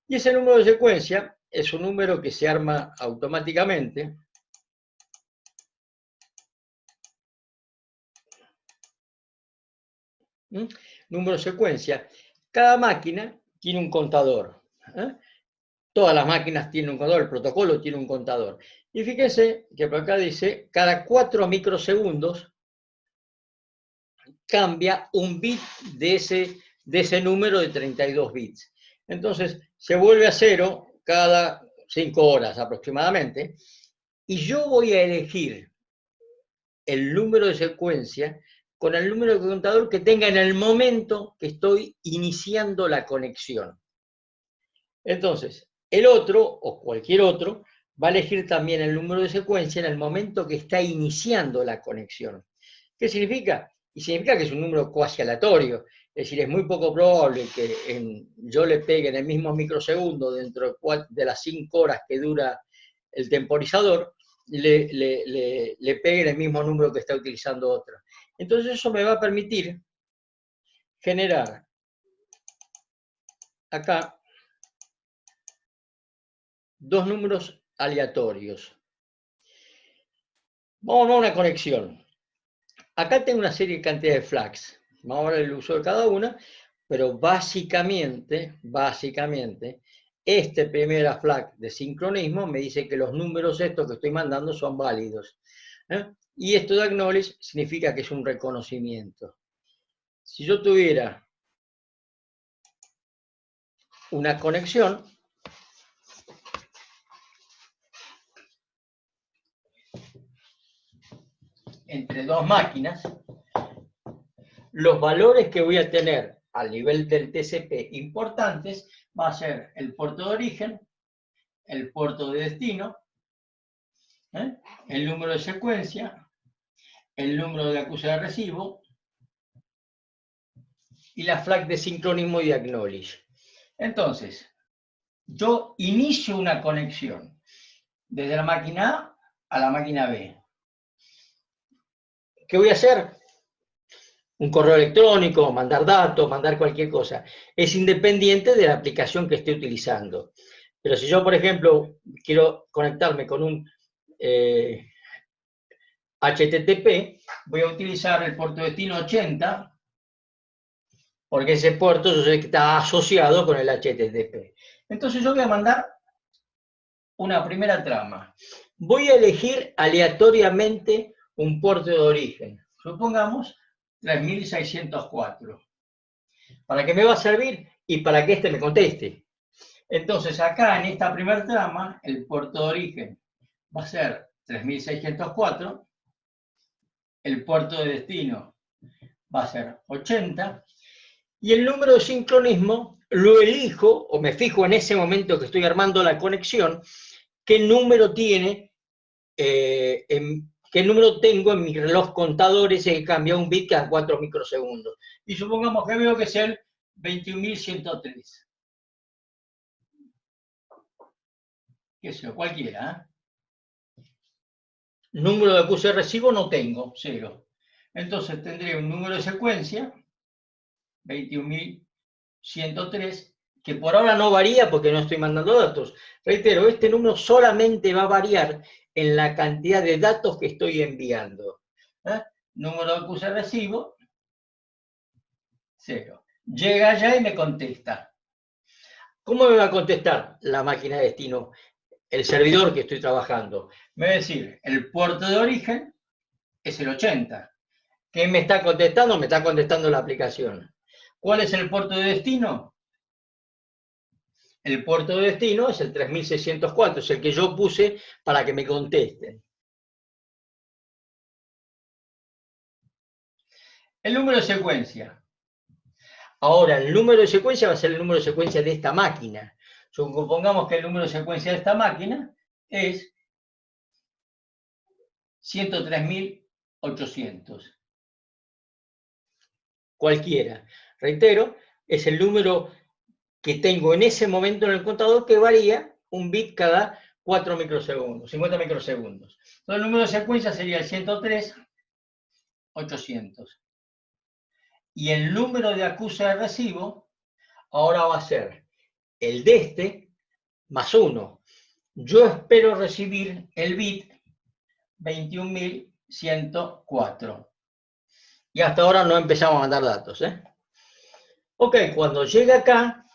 Y ese número de secuencia es un número que se arma automáticamente. Número de secuencia. Cada máquina tiene un contador. Todas las máquinas tienen un contador, el protocolo tiene un contador. Y fíjense que por acá dice, cada 4 microsegundos cambia un bit de ese número de 32 bits. Entonces, se vuelve a 0 cada 5 horas aproximadamente, y yo voy a elegir el número de secuencia con el número de contador que tenga en el momento que estoy iniciando la conexión. Entonces, el otro, o cualquier otro, va a elegir también el número de secuencia en el momento que está iniciando la conexión. ¿Qué significa? Y significa que es un número cuasi aleatorio. Es decir, es muy poco probable que yo le pegue en el mismo microsegundo dentro de las 5 horas que dura el temporizador, le pegue en el mismo número que está utilizando otro. Entonces eso me va a permitir generar acá dos números aleatorios. Vamos a una conexión. Acá tengo una serie de cantidad de flags. Vamos a ver el uso de cada una, pero básicamente, este primera flag de sincronismo me dice que los números estos que estoy mandando son válidos. Y esto de acknowledge significa que es un reconocimiento. Si yo tuviera una conexión, entre dos máquinas, los valores que voy a tener al nivel del TCP importantes va a ser el puerto de origen, el puerto de destino, el número de secuencia, el número de acuse de recibo y la flag de sincronismo y de acknowledge. Entonces, yo inicio una conexión desde la máquina A a la máquina B. ¿Qué voy a hacer? Un correo electrónico, mandar datos, mandar cualquier cosa. Es independiente de la aplicación que esté utilizando. Pero si yo, por ejemplo, quiero conectarme con un HTTP, voy a utilizar el puerto destino 80, porque ese puerto yo sé que está asociado con el HTTP. Entonces yo voy a mandar una primera trama. Voy a elegir aleatoriamente un puerto de origen. Supongamos 3604. ¿Para qué me va a servir? Y para que este me conteste. Entonces, acá en esta primera trama, el puerto de origen va a ser 3604, el puerto de destino va a ser 80, y el número de sincronismo lo elijo, o me fijo en ese momento que estoy armando la conexión, qué número tiene, qué número tengo en mi reloj contador ese que cambia un bit cada 4 microsegundos. Y supongamos que veo que es el 21.103. Qué sé yo, cualquiera. Número de acuse de recibo no tengo, 0. Entonces tendré un número de secuencia, 21.103, que por ahora no varía porque no estoy mandando datos. Reitero, este número solamente va a variar en la cantidad de datos que estoy enviando. Número de acuse de recibo, 0. Llega allá y me contesta. ¿Cómo me va a contestar la máquina de destino? El servidor que estoy trabajando. Me va a decir, el puerto de origen es el 80. ¿Qué me está contestando? Me está contestando la aplicación. ¿Cuál es el puerto de destino? El puerto de destino es el 3604, es el que yo puse para que me contesten. El número de secuencia. Ahora, el número de secuencia va a ser el número de secuencia de esta máquina. Supongamos que el número de secuencia de esta máquina es 103.800. Cualquiera. Reitero, es el número que tengo en ese momento en el contador que varía un bit cada 4 microsegundos, 50 microsegundos. Entonces el número de secuencia sería el 103.800. Y el número de acuse de recibo ahora va a ser el de este más 1. Yo espero recibir el bit 21.104. Y hasta ahora no empezamos a mandar datos. Ok, cuando llega acá,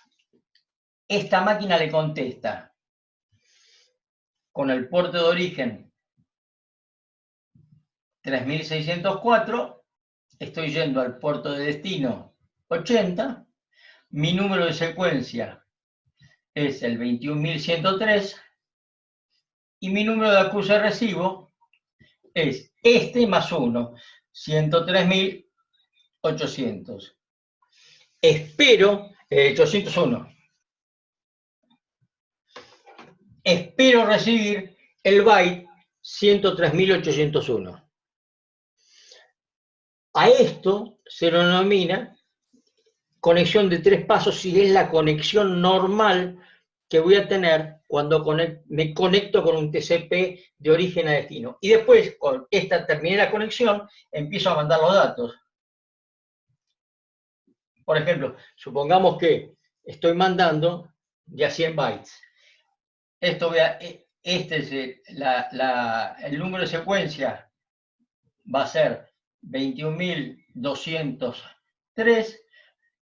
esta máquina le contesta con el puerto de origen 3604, estoy yendo al puerto de destino 80, mi número de secuencia es el 21.103 y mi número de acuse de recibo es este más 1, 103.800. Espero, 801. Espero recibir el byte 103.801. A esto se lo denomina conexión de 3 pasos y es la conexión normal que voy a tener cuando me conecto con un TCP de origen a destino. Y después, con esta terminé la conexión, empiezo a mandar los datos. Por ejemplo, supongamos que estoy mandando ya 100 bytes. Este es el número de secuencia, va a ser 21.203,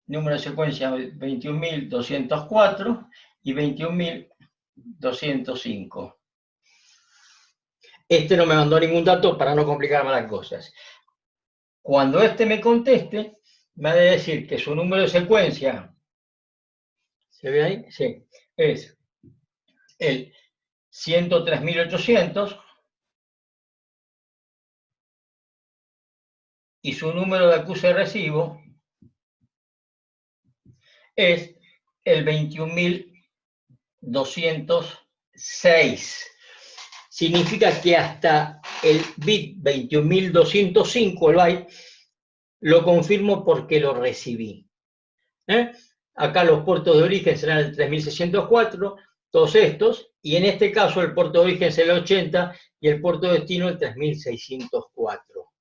número de secuencia 21.204 y 21.205. Este no me mandó ningún dato para no complicarme las cosas. Cuando este me conteste, me ha de decir que su número de secuencia, ¿se ve ahí? Sí, es el 103.800 y su número de acuse de recibo es el 21.206. Significa que hasta el bit 21.205, el byte, lo confirmo porque lo recibí. Acá los puertos de origen serán el 3604, todos estos, y en este caso el puerto de origen será el 80 y el puerto de destino el 3604.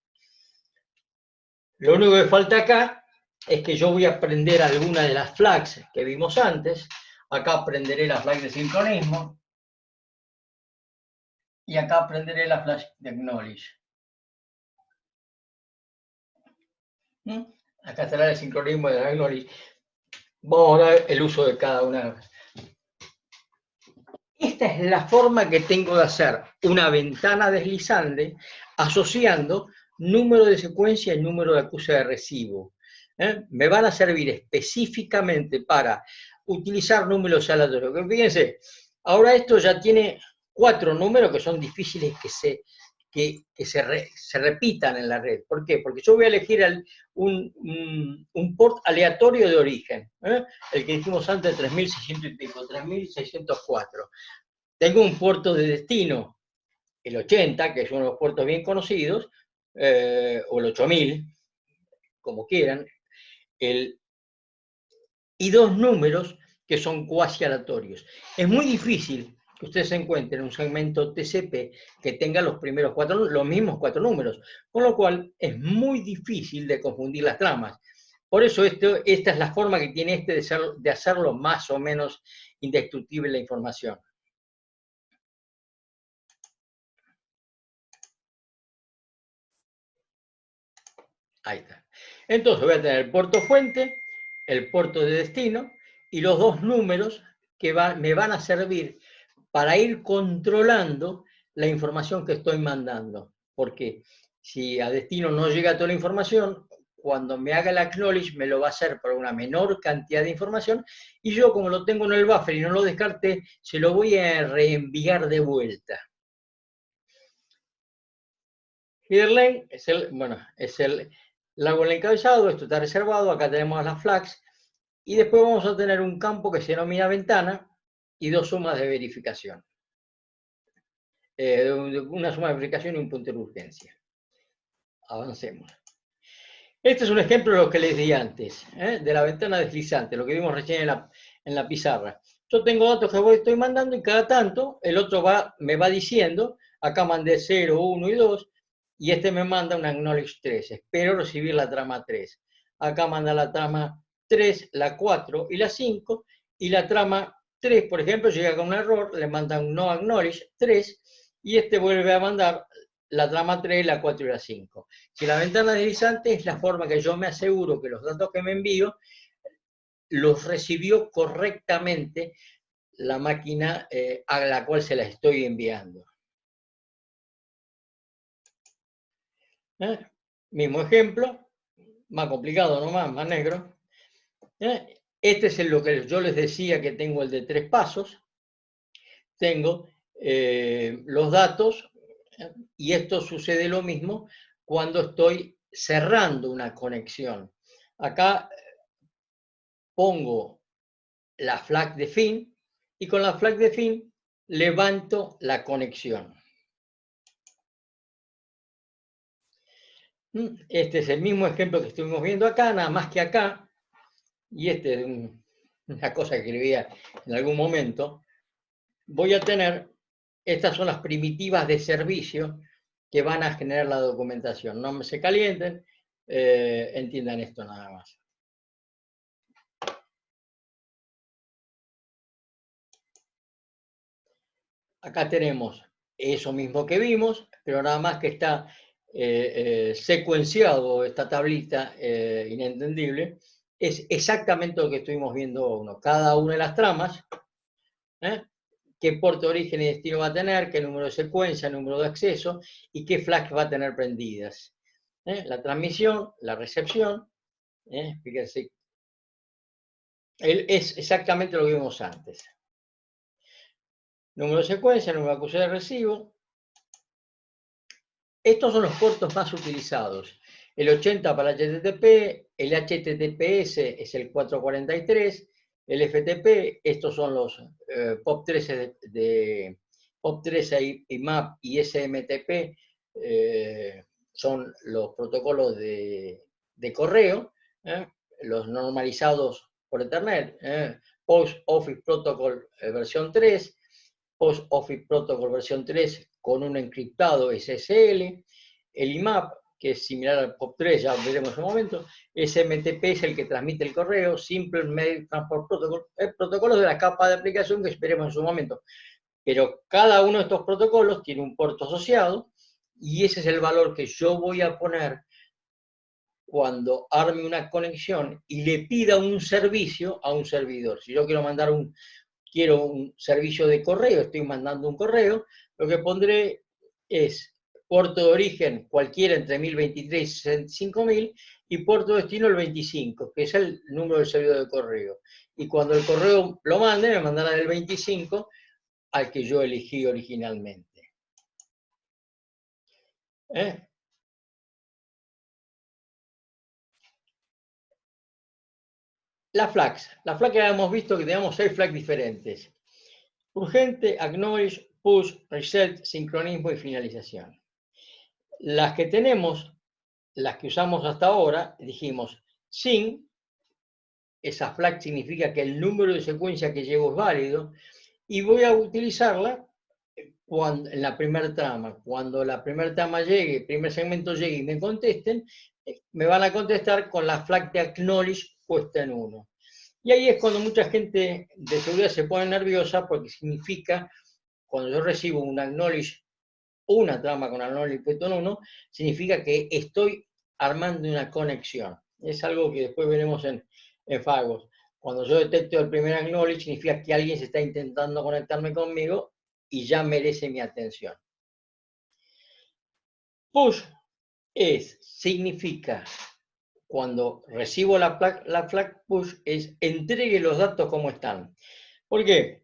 Lo único que falta acá es que yo voy a prender alguna de las flags que vimos antes. Acá prenderé la flag de sincronismo. Y acá prenderé la flash de acknowledge. Acá estará el sincronismo de acknowledge. Vamos a ver el uso de cada una. Esta es la forma que tengo de hacer una ventana deslizante asociando número de secuencia y número de acuse de recibo. Me van a servir específicamente para utilizar números aleatorios. Fíjense, ahora esto ya tiene 4 números que son difíciles que se repitan en la red. ¿Por qué? Porque yo voy a elegir un port aleatorio de origen, el que dijimos antes, 3600 y pico, 3604. Tengo un puerto de destino, el 80, que es uno de los puertos bien conocidos, o el 8000, como quieran, y 2 números que son cuasi aleatorios. Es muy difícil que ustedes encuentren un segmento TCP que tenga los mismos 4 números, con lo cual es muy difícil de confundir las tramas. Por eso esta es la forma que tiene de hacerlo más o menos indestructible la información. Ahí está. Entonces voy a tener el puerto fuente, el puerto de destino y los 2 números que me van a servir para ir controlando la información que estoy mandando. Porque si a destino no llega toda la información, cuando me haga el acknowledge me lo va a hacer por una menor cantidad de información y yo, como lo tengo en el buffer y no lo descarté, se lo voy a reenviar de vuelta. Header es el largo el encabezado, esto está reservado, acá tenemos las flags, y después vamos a tener un campo que se denomina ventana y 2 sumas de verificación. Una suma de verificación y un punto de urgencia. Avancemos. Este es un ejemplo de lo que les di antes, de la ventana deslizante, lo que vimos recién en la pizarra. Yo tengo datos que estoy mandando y cada tanto el otro me va diciendo, acá mandé 0, 1 y 2, y este me manda un acknowledge 3. Espero recibir la trama 3. Acá manda la trama 3, la 4 y la 5, y la trama 3, por ejemplo, llega con un error, le manda un no acknowledge 3, y este vuelve a mandar la trama 3, la 4 y la 5. Si la ventana deslizante es la forma que yo me aseguro que los datos que me envío los recibió correctamente la máquina a la cual se la estoy enviando. Mismo ejemplo, más complicado nomás, más negro. Este es lo que yo les decía que tengo el de 3 pasos. Tengo los datos y esto sucede lo mismo cuando estoy cerrando una conexión. Acá pongo la flag de fin y con la flag de fin levanto la conexión. Este es el mismo ejemplo que estuvimos viendo acá, nada más que acá, y este es una cosa que escribía en algún momento, voy a tener, estas son las primitivas de servicio que van a generar la documentación. No se calienten, entiendan esto nada más. Acá tenemos eso mismo que vimos, pero nada más que está secuenciado esta tablita inentendible. Es exactamente lo que estuvimos viendo cada una de las tramas. Qué puerto de origen y destino va a tener, qué número de secuencia, número de acceso y qué flags va a tener prendidas. La transmisión, la recepción, fíjense, es exactamente lo que vimos antes. Número de secuencia, número de acuse de recibo. Estos son los puertos más utilizados. El 80 para HTTP, el HTTPS es el 443, el FTP, estos son los POP13 POP13 IMAP y SMTP, son los protocolos de correo, los normalizados por Ethernet, Post Office Protocol versión 3, Post Office Protocol versión 3 con un encriptado SSL, el IMAP, que es similar al POP3, ya veremos en un momento, SMTP es el que transmite el correo, Simple Mail Transport Protocol, protocolos de la capa de aplicación que esperemos en su momento. Pero cada uno de estos protocolos tiene un puerto asociado y ese es el valor que yo voy a poner cuando arme una conexión y le pida un servicio a un servidor. Si yo quiero mandar quiero un servicio de correo, estoy mandando un correo, lo que pondré es puerto de origen cualquiera entre 1023 y 65.000 y puerto de destino el 25, que es el número del servidor de correo. Y cuando el correo lo mande, me mandarán el 25 al que yo elegí originalmente. ¿Eh? La flags ya hemos visto que tenemos 6 flags diferentes. Urgente, acknowledge, push, reset, sincronismo y finalización. Las que tenemos, las que usamos hasta ahora, dijimos sin, esa flag significa que el número de secuencia que llevo es válido, y voy a utilizarla en la primera trama. Cuando la primera trama llegue, el primer segmento llegue y me contesten, me van a contestar con la flag de acknowledge puesta en 1. Y ahí es cuando mucha gente de seguridad se pone nerviosa porque significa, cuando yo recibo un acknowledge, una trama con acknowledge puesto en 1, significa que estoy armando una conexión. Es algo que después veremos en Firewalls. Cuando yo detecto el primer acknowledge, significa que alguien se está intentando conectarme conmigo y ya merece mi atención. Push significa, cuando recibo la flag push, entregue los datos como están. ¿Por qué?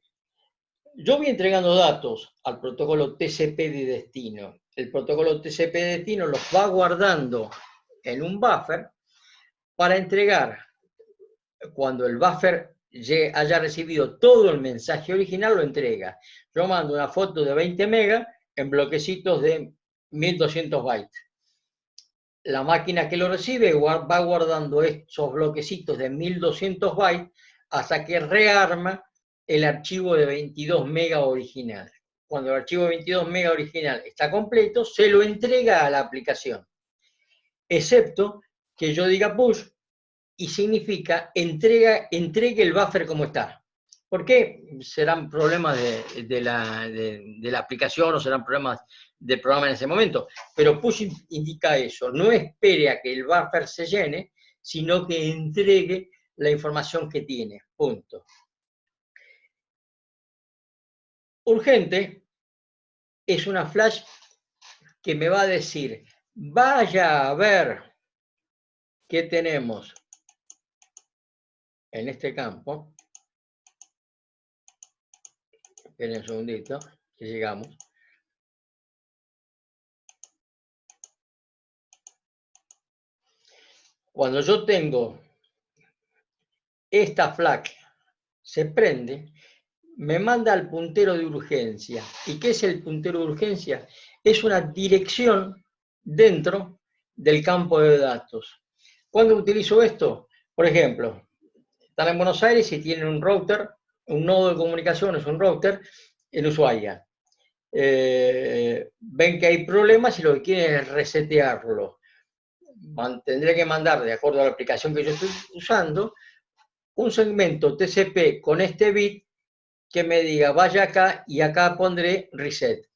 Yo voy entregando datos al protocolo TCP de destino. El protocolo TCP de destino los va guardando en un buffer para entregar, cuando el buffer haya recibido todo el mensaje original, lo entrega. Yo mando una foto de 20 megas en bloquecitos de 1200 bytes. La máquina que lo recibe va guardando esos bloquecitos de 1200 bytes hasta que rearma el archivo de 22 megas original. Cuando el archivo de 22 megas original está completo, se lo entrega a la aplicación. Excepto que yo diga push y significa entregue el buffer como está. ¿Por qué? Serán problemas de la aplicación o serán problemas del programa en ese momento. Pero push indica eso. No espere a que el buffer se llene, sino que entregue la información que tiene. Punto. Urgente es una flash que me va a decir, vaya a ver qué tenemos en este campo. Esperen un segundito, que llegamos. Cuando yo tengo esta flag, se prende, me manda al puntero de urgencia. ¿Y qué es el puntero de urgencia? Es una dirección dentro del campo de datos. ¿Cuándo utilizo esto? Por ejemplo, están en Buenos Aires y tienen un router, un nodo de comunicaciones, un router en Ushuaia. Ven que hay problemas y lo que quieren es resetearlo. Tendré que mandar, de acuerdo a la aplicación que yo estoy usando, un segmento TCP con este bit que me diga vaya acá y acá pondré reset.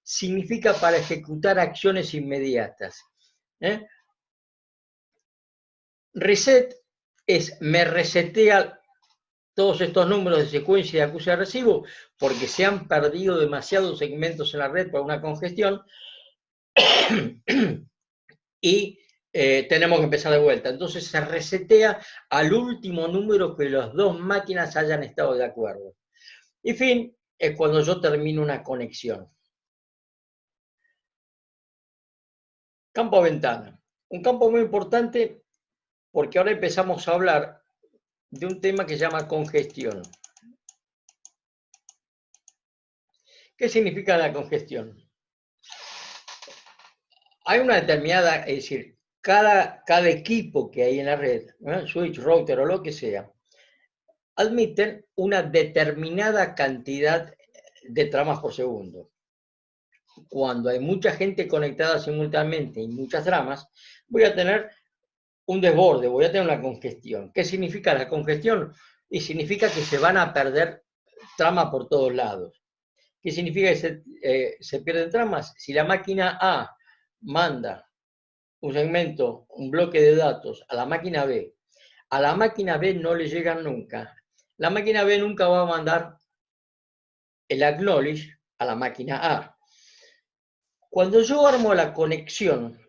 Significa para ejecutar acciones inmediatas. Reset me resetea todos estos números de secuencia de acuse de recibo porque se han perdido demasiados segmentos en la red por una congestión y tenemos que empezar de vuelta. Entonces se resetea al último número que las dos máquinas hayan estado de acuerdo. Y fin, es cuando yo termino una conexión. Campo ventana. Un campo muy importante porque ahora empezamos a hablar de un tema que se llama congestión. ¿Qué significa la congestión? Hay una determinada, es decir, cada equipo que hay en la red, switch, router o lo que sea, admiten una determinada cantidad de tramas por segundo. Cuando hay mucha gente conectada simultáneamente y muchas tramas, voy a tener un desborde, voy a tener una congestión. ¿Qué significa la congestión? Y significa que se van a perder tramas por todos lados. ¿Qué significa que se pierden tramas? Si la máquina A manda un segmento, un bloque de datos a la máquina B, a la máquina B no le llegan nunca. La máquina B nunca va a mandar el acknowledge a la máquina A. Cuando yo armo la conexión,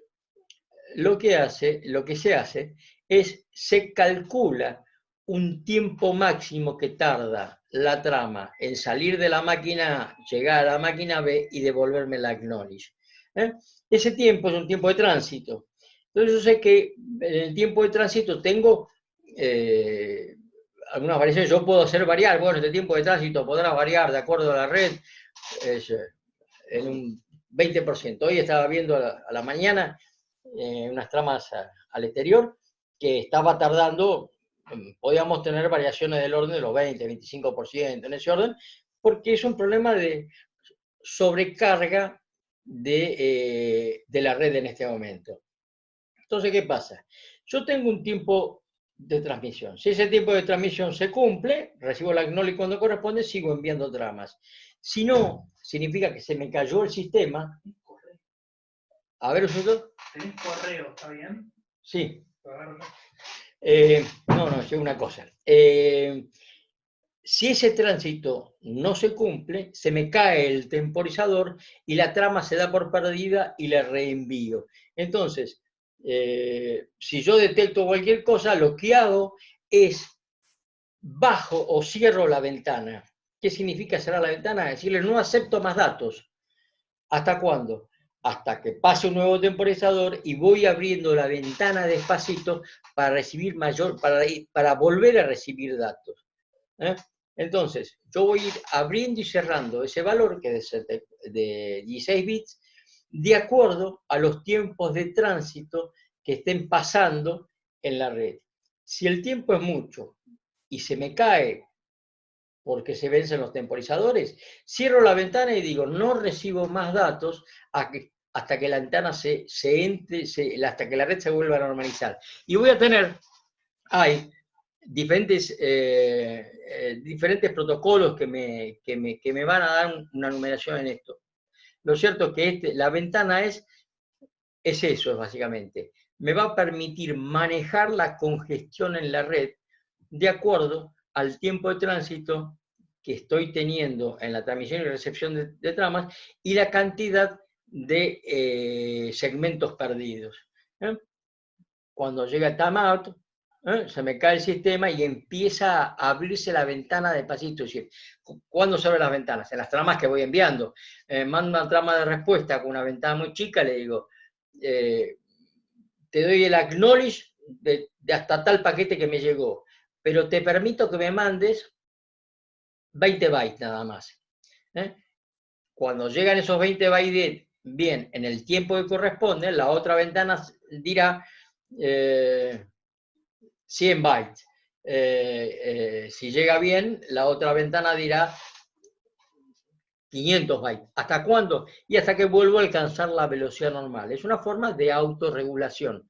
lo que se hace es, se calcula un tiempo máximo que tarda la trama en salir de la máquina A, llegar a la máquina B y devolverme el acknowledge. Ese tiempo es un tiempo de tránsito. Entonces yo sé que en el tiempo de tránsito tengo algunas variaciones, yo puedo hacer variar, bueno, este tiempo de tránsito podrá variar de acuerdo a la red en un 20%. Hoy estaba viendo a la mañana unas tramas al exterior que estaba tardando, podíamos tener variaciones del orden de los 20, 25%, en ese orden, porque es un problema de sobrecarga de la red en este momento. Entonces, ¿qué pasa? Yo tengo un tiempo de transmisión. Si ese tiempo de transmisión se cumple, recibo la acknowledge cuando corresponde, sigo enviando tramas. Si no, significa que se me cayó el sistema. A ver, ¿usted? ¿Tenés correo? ¿Está bien? Sí. No, es una cosa. Si ese tránsito no se cumple, se me cae el temporizador y la trama se da por perdida y la reenvío. Entonces, si yo detecto cualquier cosa, lo que hago es bajo o cierro la ventana. ¿Qué significa cerrar la ventana? Decirle, no acepto más datos. ¿Hasta cuándo? Hasta que pase un nuevo temporizador y voy abriendo la ventana despacito para recibir para volver a recibir datos. Entonces, yo voy a ir abriendo y cerrando ese valor, que es de 16 bits, de acuerdo a los tiempos de tránsito que estén pasando en la red. Si el tiempo es mucho y se me cae porque se vencen los temporizadores, cierro la ventana y digo, no recibo más datos hasta que la ventana hasta que la red se vuelva a normalizar. Y voy a tener, hay diferentes protocolos que me van a dar una numeración en esto. Lo cierto es que la ventana es eso, básicamente. Me va a permitir manejar la congestión en la red de acuerdo al tiempo de tránsito que estoy teniendo en la transmisión y recepción de tramas y la cantidad de segmentos perdidos. Cuando llega el timeout, se me cae el sistema y empieza a abrirse la ventana despacito. Es decir, ¿cuándo se abren las ventanas? En las tramas que voy enviando. Mando una trama de respuesta con una ventana muy chica, le digo, te doy el acknowledge de hasta tal paquete que me llegó, pero te permito que me mandes 20 bytes nada más. Cuando llegan esos 20 bytes bien en el tiempo que corresponde, la otra ventana dirá 100 bytes. Si llega bien, la otra ventana dirá 500 bytes. ¿Hasta cuándo? Y hasta que vuelvo a alcanzar la velocidad normal. Es una forma de autorregulación.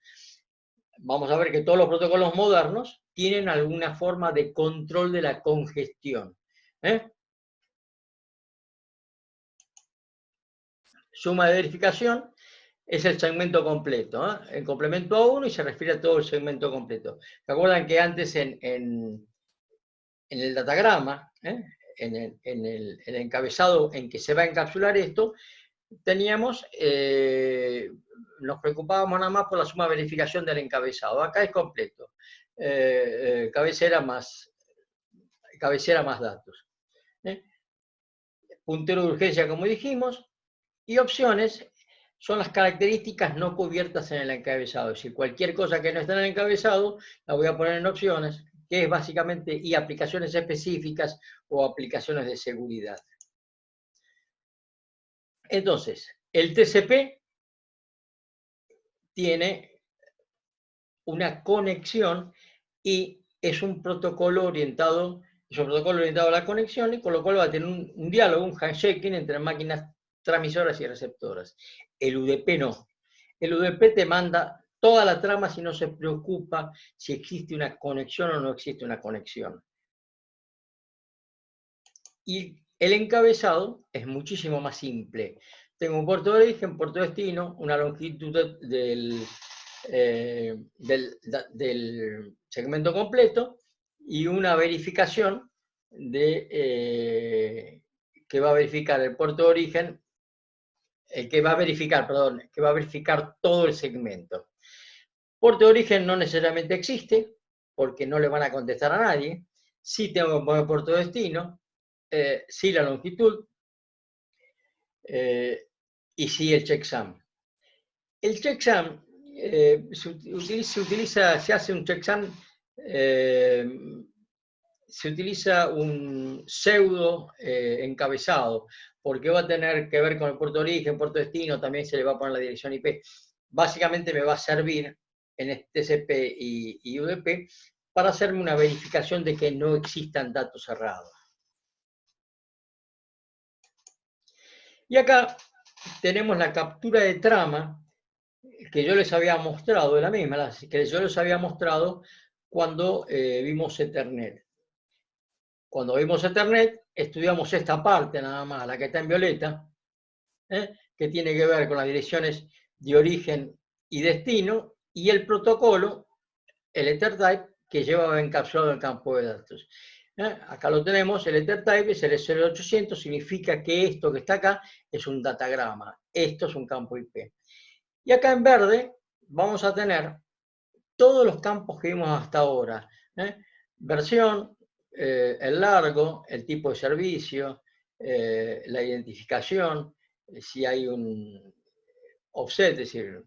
Vamos a ver que todos los protocolos modernos tienen alguna forma de control de la congestión. Suma de verificación es el segmento completo, el complemento a uno y se refiere a todo el segmento completo. ¿Se acuerdan que antes en el datagrama, en el encabezado en que se va a encapsular esto, teníamos, nos preocupábamos nada más por la suma de verificación del encabezado. Acá es completo. Cabecera más datos. Puntero de urgencia, como dijimos, y opciones son las características no cubiertas en el encabezado. Es decir, cualquier cosa que no está en el encabezado, la voy a poner en opciones, que es básicamente, y aplicaciones específicas o aplicaciones de seguridad. Entonces, el TCP tiene una conexión y es un protocolo orientado a la conexión, y con lo cual va a tener un diálogo, un handshaking entre máquinas transmisoras y receptoras. El UDP no. El UDP te manda toda la trama si no se preocupa si existe una conexión o no existe una conexión. Y el encabezado es muchísimo más simple. Tengo un puerto de origen, puerto de destino, una longitud del segmento completo y una verificación que va a verificar el puerto de origen, que va a verificar todo el segmento. Puerto de origen no necesariamente existe, porque no le van a contestar a nadie. Sí tengo que poner puerto de destino, sí la longitud, y sí el checksum. El checksum se hace un checksum, se utiliza un pseudo encabezado, porque va a tener que ver con el puerto de origen, puerto de destino, también se le va a poner la dirección IP. Básicamente me va a servir en TCP y UDP para hacerme una verificación de que no existan datos cerrados. Y acá tenemos la captura de trama que yo les había mostrado, de la misma, que yo les había mostrado cuando vimos Ethernet. Cuando vimos Ethernet, estudiamos esta parte nada más, la que está en violeta, que tiene que ver con las direcciones de origen y destino, y el protocolo, el EtherType, que lleva encapsulado el campo de datos. Acá lo tenemos, el EtherType es el 0800, significa que esto que está acá es un datagrama, esto es un campo IP. Y acá en verde vamos a tener todos los campos que vimos hasta ahora. Versión, el largo, el tipo de servicio, la identificación, si hay un offset, es decir,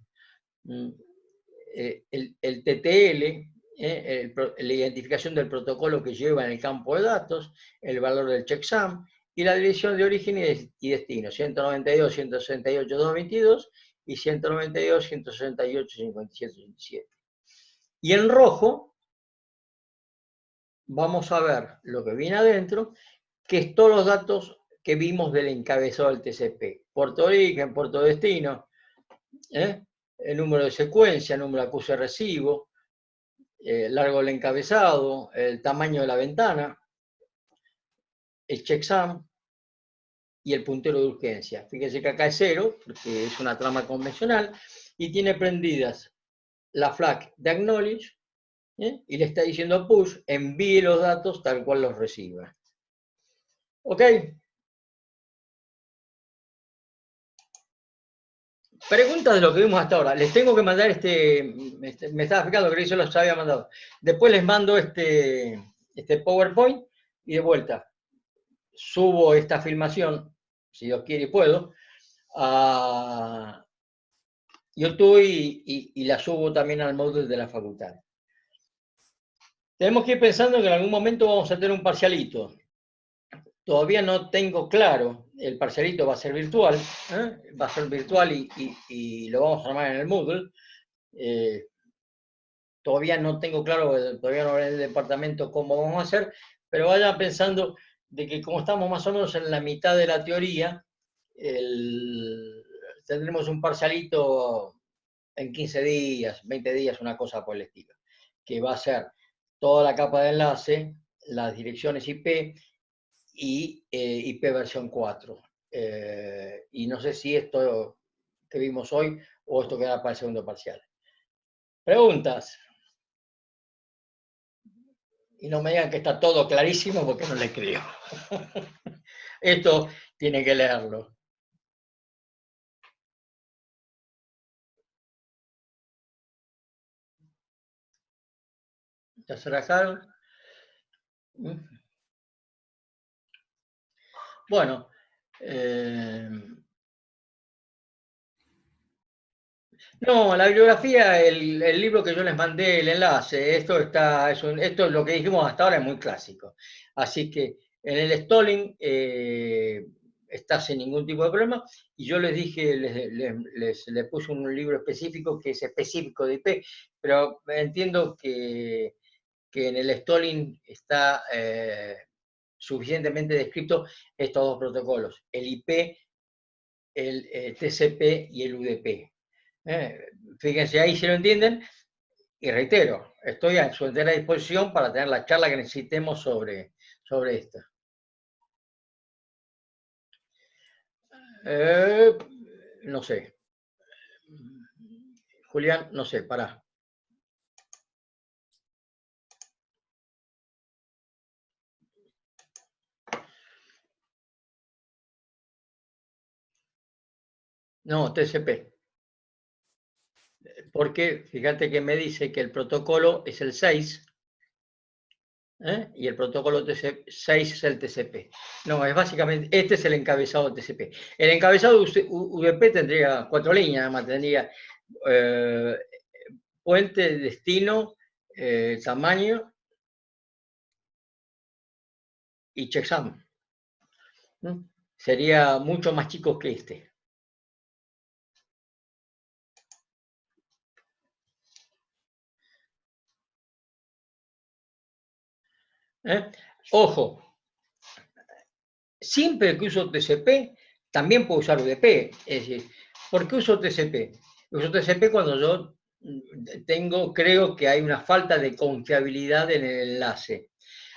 el TTL, la identificación del protocolo que lleva en el campo de datos, el valor del checksum y la dirección de origen y destino, 192, 168, 222 y 192, 168, 57, 87. Y en rojo vamos a ver lo que viene adentro, que es todos los datos que vimos del encabezado del TCP. Puerto de origen, puerto de destino, el número de secuencia, el número de acuse recibo, largo del encabezado, el tamaño de la ventana, el checksum y el puntero de urgencia. Fíjense que acá es 0, porque es una trama convencional, y tiene prendidas la flag de acknowledge, y le está diciendo a push, envíe los datos tal cual los reciba. ¿Ok? Preguntas de lo que vimos hasta ahora. Les tengo que mandar me estaba explicando que yo los había mandado. Después les mando este PowerPoint y de vuelta subo esta filmación, si Dios quiere y puedo, a YouTube y la subo también al módulo de la facultad. Tenemos que ir pensando que en algún momento vamos a tener un parcialito. Todavía no tengo claro, el parcialito va a ser virtual, va a ser virtual y lo vamos a armar en el Moodle. Todavía no tengo claro, todavía no hablé en el departamento cómo vamos a hacer, pero vayan pensando de que como estamos más o menos en la mitad de la teoría, tendremos un parcialito en 15 días, 20 días, una cosa por el estilo, que va a ser toda la capa de enlace, las direcciones IP y IP versión 4. Y no sé si esto que vimos hoy o esto queda para el segundo parcial. ¿Preguntas? Y no me digan que está todo clarísimo porque no le creo. Esto tiene que leerlo. ¿Ya será Carl? Bueno, no, la bibliografía, el libro que yo les mandé, el enlace, esto es lo que dijimos hasta ahora, es muy clásico. Así que en el Stalling está sin ningún tipo de problema. Y yo les dije, les puse un libro específico que es específico de IP, pero entiendo que en el Stalling está suficientemente descrito estos dos protocolos, el IP, el TCP y el UDP. Fíjense ahí si lo entienden, y reitero, estoy a su entera disposición para tener la charla que necesitemos sobre esto. No sé. Julián, no sé, pará. No, TCP. Porque fíjate que me dice que el protocolo es el 6, y el protocolo TCP 6 es el TCP. No, es básicamente, este es el encabezado TCP. El encabezado UDP tendría 4 líneas, además tendría puente, destino, tamaño y checksum. Sería mucho más chico que este. Ojo, siempre que uso TCP, también puedo usar UDP. Es decir, ¿por qué uso TCP? Uso TCP cuando yo creo que hay una falta de confiabilidad en el enlace.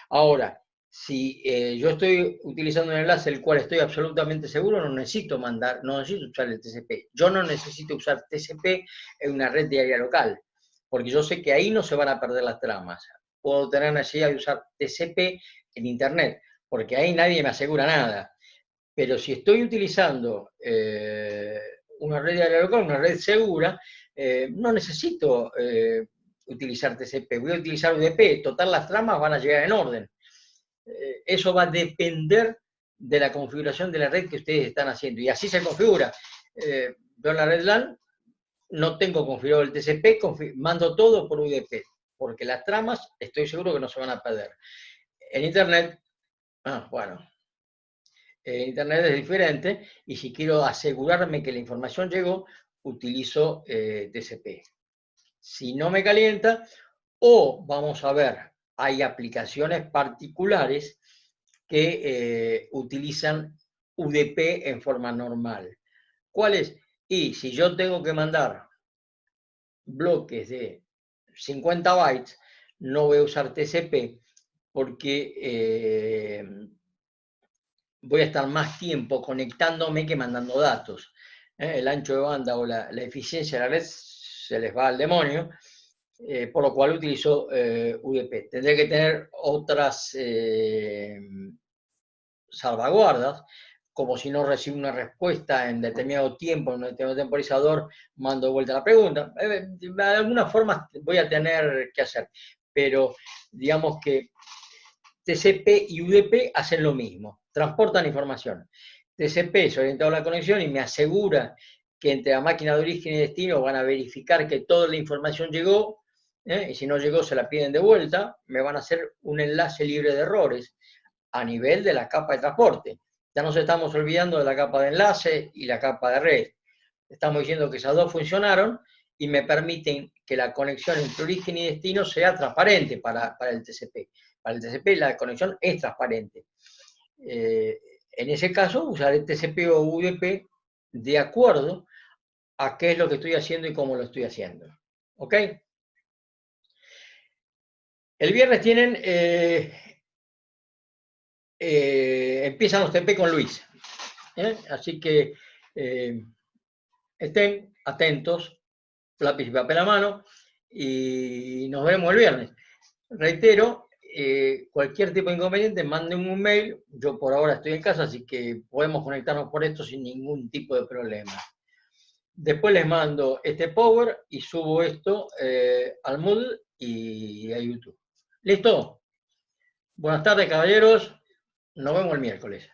Ahora, si yo estoy utilizando un enlace el cual estoy absolutamente seguro, no necesito usar el TCP. Yo no necesito usar TCP en una red diaria local, porque yo sé que ahí no se van a perder las tramas. Puedo tener necesidad de usar TCP en Internet, porque ahí nadie me asegura nada. Pero si estoy utilizando una red diaria local, una red segura, no necesito utilizar TCP, voy a utilizar UDP, total las tramas van a llegar en orden. Eso va a depender de la configuración de la red que ustedes están haciendo, y así se configura. Yo en la red LAN no tengo configurado el TCP, mando todo por UDP, porque las tramas estoy seguro que no se van a perder. En Internet, bueno, Internet es diferente, y si quiero asegurarme que la información llegó, utilizo TCP. Si no me calienta, o vamos a ver, hay aplicaciones particulares que utilizan UDP en forma normal. ¿Cuáles? Y si yo tengo que mandar bloques de 50 bytes, no voy a usar TCP porque voy a estar más tiempo conectándome que mandando datos. El ancho de banda o la eficiencia de la red se les va al demonio, por lo cual utilizo UDP. Tendré que tener otras salvaguardas, como si no recibo una respuesta en determinado tiempo, en un determinado temporizador, mando de vuelta la pregunta. De alguna forma voy a tener que hacer, pero digamos que TCP y UDP hacen lo mismo, transportan información. TCP es orientado a la conexión y me asegura que entre la máquina de origen y destino van a verificar que toda la información llegó, y si no llegó se la piden de vuelta, me van a hacer un enlace libre de errores a nivel de la capa de transporte. Ya nos estamos olvidando de la capa de enlace y la capa de red. Estamos diciendo que esas dos funcionaron y me permiten que la conexión entre origen y destino sea transparente para el TCP. Para el TCP la conexión es transparente. En ese caso, usaré TCP o UDP de acuerdo a qué es lo que estoy haciendo y cómo lo estoy haciendo. ¿Ok? El viernes tienen... empiezan los TP con Luis. Así que estén atentos, lápiz y papel a mano, y nos vemos el viernes. Reitero, cualquier tipo de inconveniente, manden un mail. Yo por ahora estoy en casa, así que podemos conectarnos por esto sin ningún tipo de problema. Después les mando este Power y subo esto al Moodle y a YouTube. ¿Listo? Buenas tardes, caballeros. Nos vemos el miércoles.